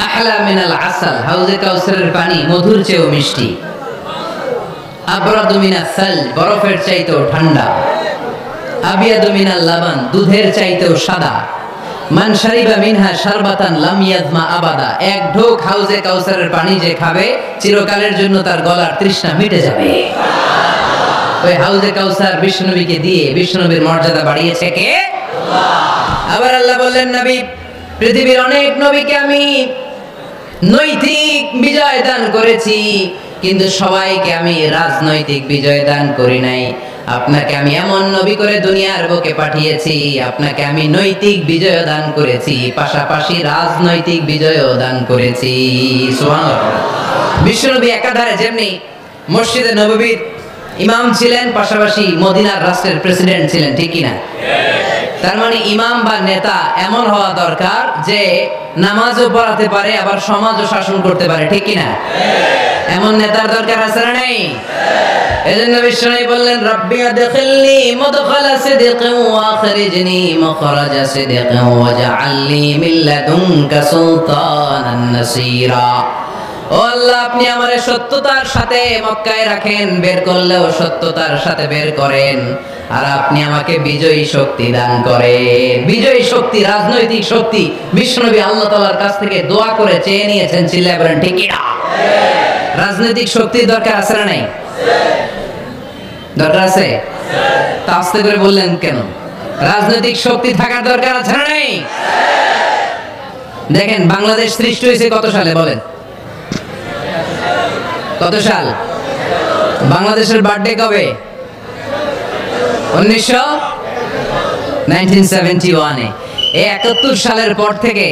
আহলা মিনাল আসাল, হাউজে কাউসারের পানি মধুর চেয়েও মিষ্টি। আবরাদু মিনাস সাল, বরফের চাইতেও ঠান্ডা। আবিয়াদু মিনাল লাবান, দুধের চাইতেও সাদা। মান শারিবা মিনহা শারবাতান লাম ইয়াজমা আবাদা, এক ঢোক হাউজে কাউসারের পানি যে খাবে চিরকালের জন্য তার গলার তৃষ্ণা মিটে যাবে। ওই হাউজে কাউসার বিশ্বনবীকে দিয়ে বিশ্বনবীর মর্যাদা বাড়িয়েছে কে? আল্লাহ। আবার আল্লাহ বললেন নবী পৃথিবীর অনেক নবীকে আমি নৈতিক বিজয় দান করেছি, কিন্তু সবাইকে আমি রাজনৈতিক বিজয় দান করি নাই। আপনাকে আমি এমন নবী করে দুনিয়ার বুকে পাঠিয়েছি, আপনাকে আমি নৈতিক বিজয় দান করেছি, পাশাপাশি রাজনৈতিক বিজয় দান করেছি। সুবহানাল্লাহ। বিশ্বনবী একাধারে যেমনি মসজিদে নববীর ইমাম ছিলেন, পাশাপাশি মদিনার রাষ্ট্রের প্রেসিডেন্ট ছিলেন, ঠিক কিনা? তার মানে ইমাম বা নেতা এমন হওয়া দরকার যে নামাজও পড়াতে পারে আবার সমাজও শাসন করতে পারে, ঠিক কিনা? এমন নেতার দরকার আছে না নাই? এজন্য বিশ্বনবী বললেন রব্বি আদখিলনি মুদখালা সিদকিন ওয়া আখরিজনি মাখরাজা সিদকিন ওয়াজআলনি মিন লাদুনকা সুলতানান নাসীরা। ও আল্লাহ আপনি আমারে সত্যতার সাথে মক্কায় রাখেন, বের করলেও সত্যতার সাথে বের করেন, আর আপনি আমাকে বিজয়ী শক্তি দান করেন। বিজয়ী শক্তি, রাজনৈতিক শক্তি বিশ্বনবী আল্লাহ তাআলার কাছ থেকে দোয়া করে চেয়ে নিয়েছেন। চিল্লায় বলেন ঠিক কি না? রাজনৈতিক শক্তির দরকার আছে না নাই? দরকার আছে? তা আস্তে করে বললেন কেন? রাজনৈতিক শক্তি থাকার দরকার আছে না নাই? দেখেন বাংলাদেশ সৃষ্টি হয়েছে কত সালে বলেন? কত সাল? বাংলাদেশের বার্থডে কবে? 1971-এ। এই 71 সালের পর থেকে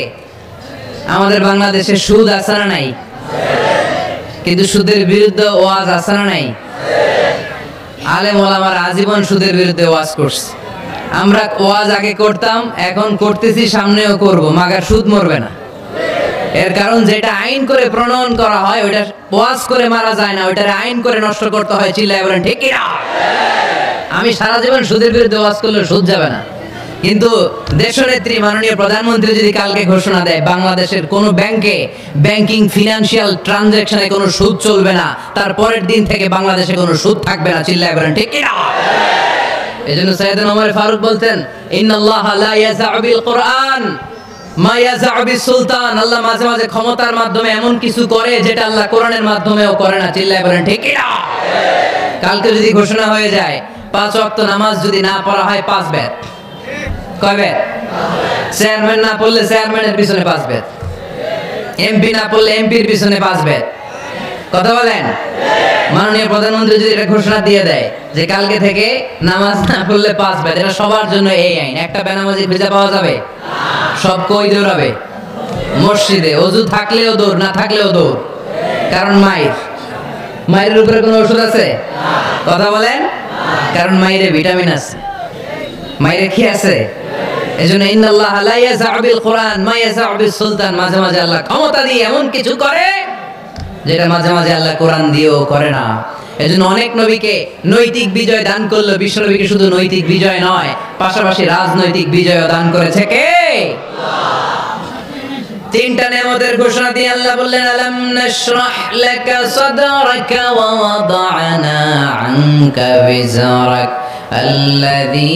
আমাদের বাংলাদেশে সুদ আছে না নাই? কিন্তু সুদের বিরুদ্ধে ওয়াজ আছে না নাই? আলেম ওলামারা আজীবন সুদের বিরুদ্ধে ওয়াজ করছে। আমরা ওয়াজ আগে করতাম, এখন করতেছি, সামনেও করব, মাগার সুদ মরবে না। এর কারণ যেটা আইন করে প্রণয়ন করা হয় ওইটা ওয়াজ করে মারা যায় না, ওইটারে আইন করে নষ্ট করতে হয়। চিল্লায় বলেন ঠিক কি না? আমি সারা জীবন সুদের বিরুদ্ধে ওয়াজ করলে সুদ যাবে না, কিন্তু দেশনেত্রী মাননীয় প্রধানমন্ত্রী যদি কালকে ঘোষণা দেয় বাংলাদেশের কোন ব্যাংকে ব্যাংকিং ফিনান্সিয়াল ট্রানজাকশনে কোনো সুদ চলবে না, তার পরের দিন থেকে বাংলাদেশে কোনো সুদ থাকবে না। চিল্লায় বলেন ঠিক কি না? এজন্য সাইয়েদনা ওমর ফারুক বলতেন ইন্নাল্লাহা লা ইয়াযা'ু বিল কুরআন মা ইয়াযা'ু বিস সুলতান। আল্লাহ মাঝে মাঝে ক্ষমতার মাধ্যমে এমন কিছু করে যেটা আল্লাহ কোরআনের মাধ্যমেও করে না। চিল্লায় বলেন ঠিক কি না? কালকে যদি ঘোষণা হয়ে যায় 5 ওয়াক্ত নামাজ যদি না পড়া হয় 5 বেত। কয় বেত? চেয়ারম্যান না পড়লে চেয়ারম্যানের পিছনে 5 বেত, এমপি না পড়লে এমপির পিছনে 5 বেত। কথা বলেন? মাননীয় প্রধানমন্ত্রী যদি এটা ঘোষণা দিয়ে দেয় যে কালকে থেকে নামাজ না পড়লে 5 বেত, এটা সবার জন্য এই আইন। একটা বেনামাজি খুঁজে পাওয়া যাবে? সব কই দৌড়াবে? মসজিদে। ওযু থাকলেও দৌড়, না থাকলেও দৌড়। কারণ মায়ের উপরে কোনো ওষুধ আছে? কথা বলেন? কারণ মায়ের ভিটামিন আছে, মায়ের কি আছে? এজন্য ইন্নাল্লাহা লা ইয়াযা'ু বিল কুরআন মা ইয়াযা'ু বিস সুলতান। মাঝে মাঝে আল্লাহ ক্ষমতা দিয়ে এমন কিছু করে যেটা মাঝে মাঝে আল্লাহ কোরআন দিয়েও করে না। এজন্য অনেক নবীকে নৈতিক বিজয় দান করলো, বিশ্ব নবীকে শুধু নৈতিক বিজয় নয়, পাশাপাশি রাজনৈতিক বিজয় দান করেছে কে? আল্লাহ। তিনটা নেয়ামতের ঘোষণা দিয়ে আল্লাহ বললেন আলাম নাশরাহ লাকা সাদরাকা ওয়া ওয়াদা'না আনকা বিজরাক আল্লাযী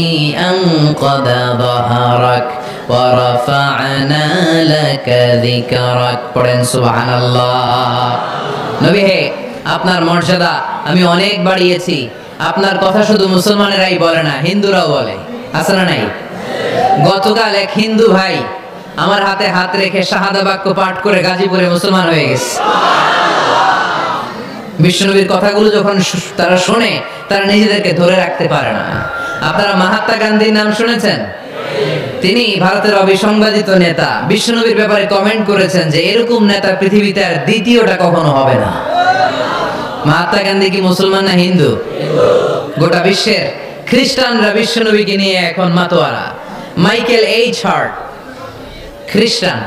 আনকাযা যাহরাক ওয়া রাফা'না লাকা যিকরাক। পড়েন সুবহানাল্লাহ। নবী হে, আপনার মর্যাদা আমি অনেক বাড়িয়েছি। আপনার কথা শুধু মুসলমানেরাই বলে না, হিন্দুরাও বলে, আছে না নাই? গতকাল এক হিন্দু ভাই আমার হাতে হাত রেখে শাহাদা বাক্য পাঠ করে গাজীপুরে মুসলমান হয়ে গেছে। বিশ্বনবীর কথাগুলো যখন তারা শোনে, তারা নিজেদেরকে ধরে রাখতে পারে না। আপনারা মহাত্মা গান্ধীর নাম শুনেছেন? তিনি ভারতের অবিসংবাদিত নেতা। বিশ্বনবীর ব্যাপারে কমেন্ট করেছেন যে এরকম নেতা পৃথিবীতে আর দ্বিতীয়টা কখনো হবে না। মহাত্মা গান্ধী কি মুসলমান না হিন্দু? গোটা বিশ্বের খ্রিস্টানরা বিশ্বনবীকে নিয়ে এখন মাতোয়ারা। মাইকেল এইচ হার্ট খ্রিস্টান,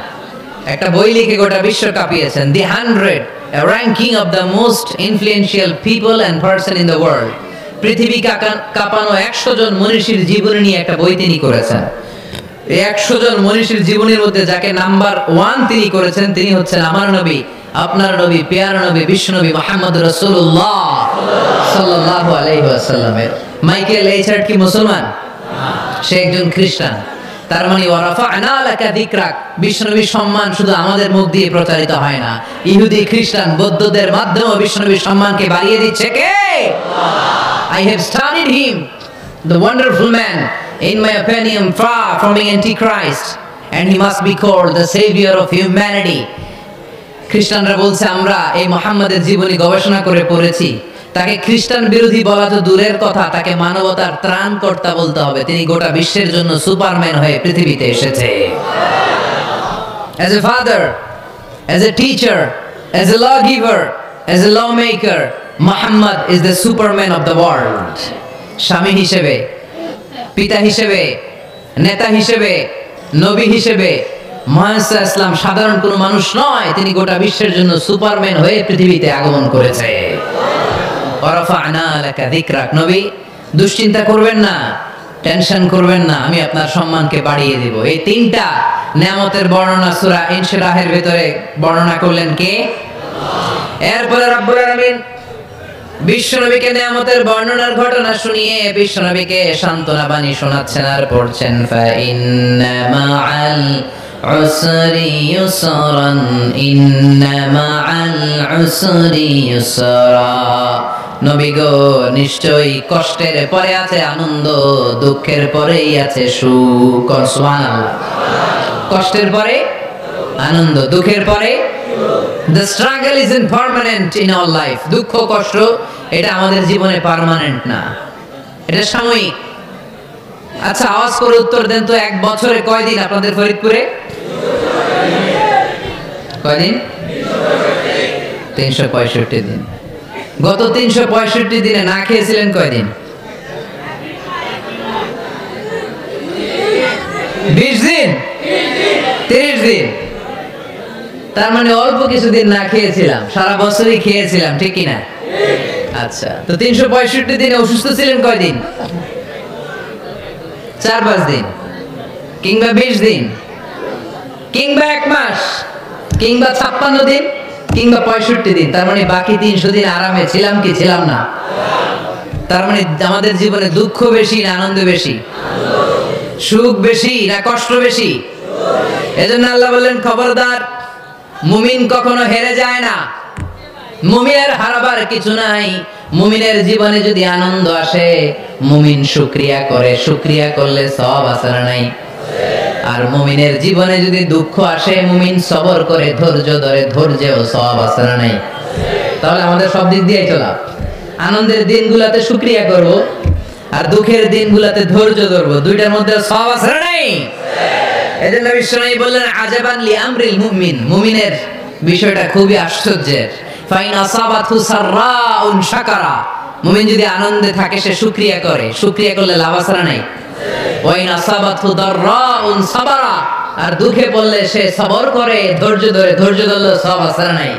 একটা বই লিখে গোটা বিশ্ব কাঁপিয়েছেন, দি 100 a ranking of the most influential people and person in the world। পৃথিবী কাঁপানো 100 জন মনীষীর জীবনী নিয়ে একটা বই তিনি করেছেন। এই 100 জন মনীষীর জীবনের মধ্যে যাকে নাম্বার 1 তিনি করেছেন, তিনি হচ্ছেন আমার নবী, আপনার নবী, পেয়ারা নবী, বিশ্বনবী মুহাম্মদ রাসূলুল্লাহ সাল্লাল্লাহু আলাইহি ওয়াসাল্লামের। মাইকেল এইচ হার্ট কি মুসলমান? সে একজন খ্রিস্টান। তার মানে ওয়ারাফা'না লাকা যিকরাক, বিশ্বনবীর সম্মান শুধু আমাদের মুখ দিয়ে প্রচারিত হয় না, ইহুদি, খ্রিস্টান, বৌদ্ধদের মাধ্যমে বিশ্বনবীর সম্মানকে বাড়িয়ে দিচ্ছে কে? I have studied him, the wonderful man, in my opinion far from the antichrist, and he must be called the savior of humanity। খ্রিস্টানরা বলছে আমরা এই মুহাম্মাদের জীবনী গবেষণা করে পড়েছি, তাকে খ্রিস্টান বিরোধী বলা তো দূরের কথা, তাকে মানবতার ত্রাণকর্তা বলতে হবে। তিনি গোটা বিশ্বের জন্য সুপারম্যান হয়ে পৃথিবীতে এসেছে। As a father, as a teacher, as a lawgiver, as a lawmaker, Muhammad is the superman of the world। স্বামী হিসেবে, পিতা হিসেবে, নেতা হিসেবে, নবী হিসেবে মুহাম্মদ ইসলাম সাধারণ কোনো মানুষ নয়, তিনি গোটা বিশ্বের জন্য সুপারম্যান হয়ে পৃথিবীতে আগমন করেছে। ওয়ারাফা'না লাকা যিকরাক, নবী দুশ্চিন্তা করবেন না, টেনশন করবেন না, আমি আপনার সম্মানকে বাড়িয়ে দেব। এই তিনটা নিয়ামতের বর্ণনা সূরা ইনশিরাহের ভিতরে বর্ণনা করলেন কে? এরপরে রব্বুল আলামিন বিশ্বনবীকে নিয়ামতের বর্ণনার ঘটনা শুনিয়ে বিশ্বনবীকে সান্ত্বনা বাণী শোনাচ্ছেন আর পড়ছেন, ফা ইন্না মা'আল উসরি ইউসরান, ইন্না মা'আল উসরি ইউসরা। নবী গো, নিশ্চয়ই কষ্টের পরে আছে আনন্দ, দুঃখের পরেই আছে সুখ। সুবহানাল্লাহ। কষ্টের পরে আনন্দ, দুঃখের পরে। The struggle isn't permanent in our life। দুঃখ কষ্ট এটা আমাদের জীবনে পার্মানেন্ট না, এটা সাময়িক। আচ্ছা, আওয়াজ করে উত্তর দেন তো, এক বছরে কয়দিন আপনাদের ফরিদপুরে? কয়দিন? 365 দিন। গত 365 দিনে না খেয়েছিলেন কয়দিন? 20 দিন, 30 দিন। তার মানে অল্প কিছুদিন না খেয়েছিলাম, সারা বছরই খেয়েছিলাম, ঠিক কি না? আচ্ছা, তো 365 দিনে অসুস্থ ছিলেন কয়দিন? 4-5 দিন, কিংবা 20 দিন, কিংবা 1 মাস, কিংবা 56 দিন, কিংবা 65 দিন। তার মানে বাকি 300 দিন আরামে ছিলাম কি ছিলাম না? তার মানে আমাদের জীবনে দুঃখ বেশি না আনন্দ বেশি? সুখ বেশি না কষ্ট বেশি? এজন্য আল্লাহ বললেন, খবরদার, মুমিন কখনো হেরে যায় না, মুমিনের হারাবার কিছু নাই। মুমিনের জীবনে যদি আনন্দ আসে, মুমিন শুকরিয়া করে, শুকরিয়া করলে সওয়াব আছে না নাই? আর মুমিনের জীবনে যদি দুঃখ আসে, মুমিন সবর করে, ধৈর্য ধরে, ধৈর্যেও সওয়াব আছে না নাই? তাহলে আমাদের সব দিক দিয়েই চলা। আনন্দের দিনগুলোতে শুকরিয়া করব, আর দুঃখের দিনগুলোতে ধৈর্য ধরবো, দুইটার মধ্যে সওয়াব আছে না নাই? এজন্য বিশ্বনবী বললেন, আজাবান লি আমরিল মুমিন, মুমিনের বিষয়টা খুবই আশ্চর্যের। ফাইন আসাবাতহু সাররাউন শাকারা, মুমিন যদি আনন্দে থাকে সে শুকরিয়া করে, শুকরিয়া করলে লাভ আছে না নাই? ওয়াইন আসাবাতহু দাররাউন সাবারা, আর দুঃখে পড়লে সে সবর করে, ধৈর্য ধরে, ধৈর্য ধরলে সওয়াব আছে না নাই?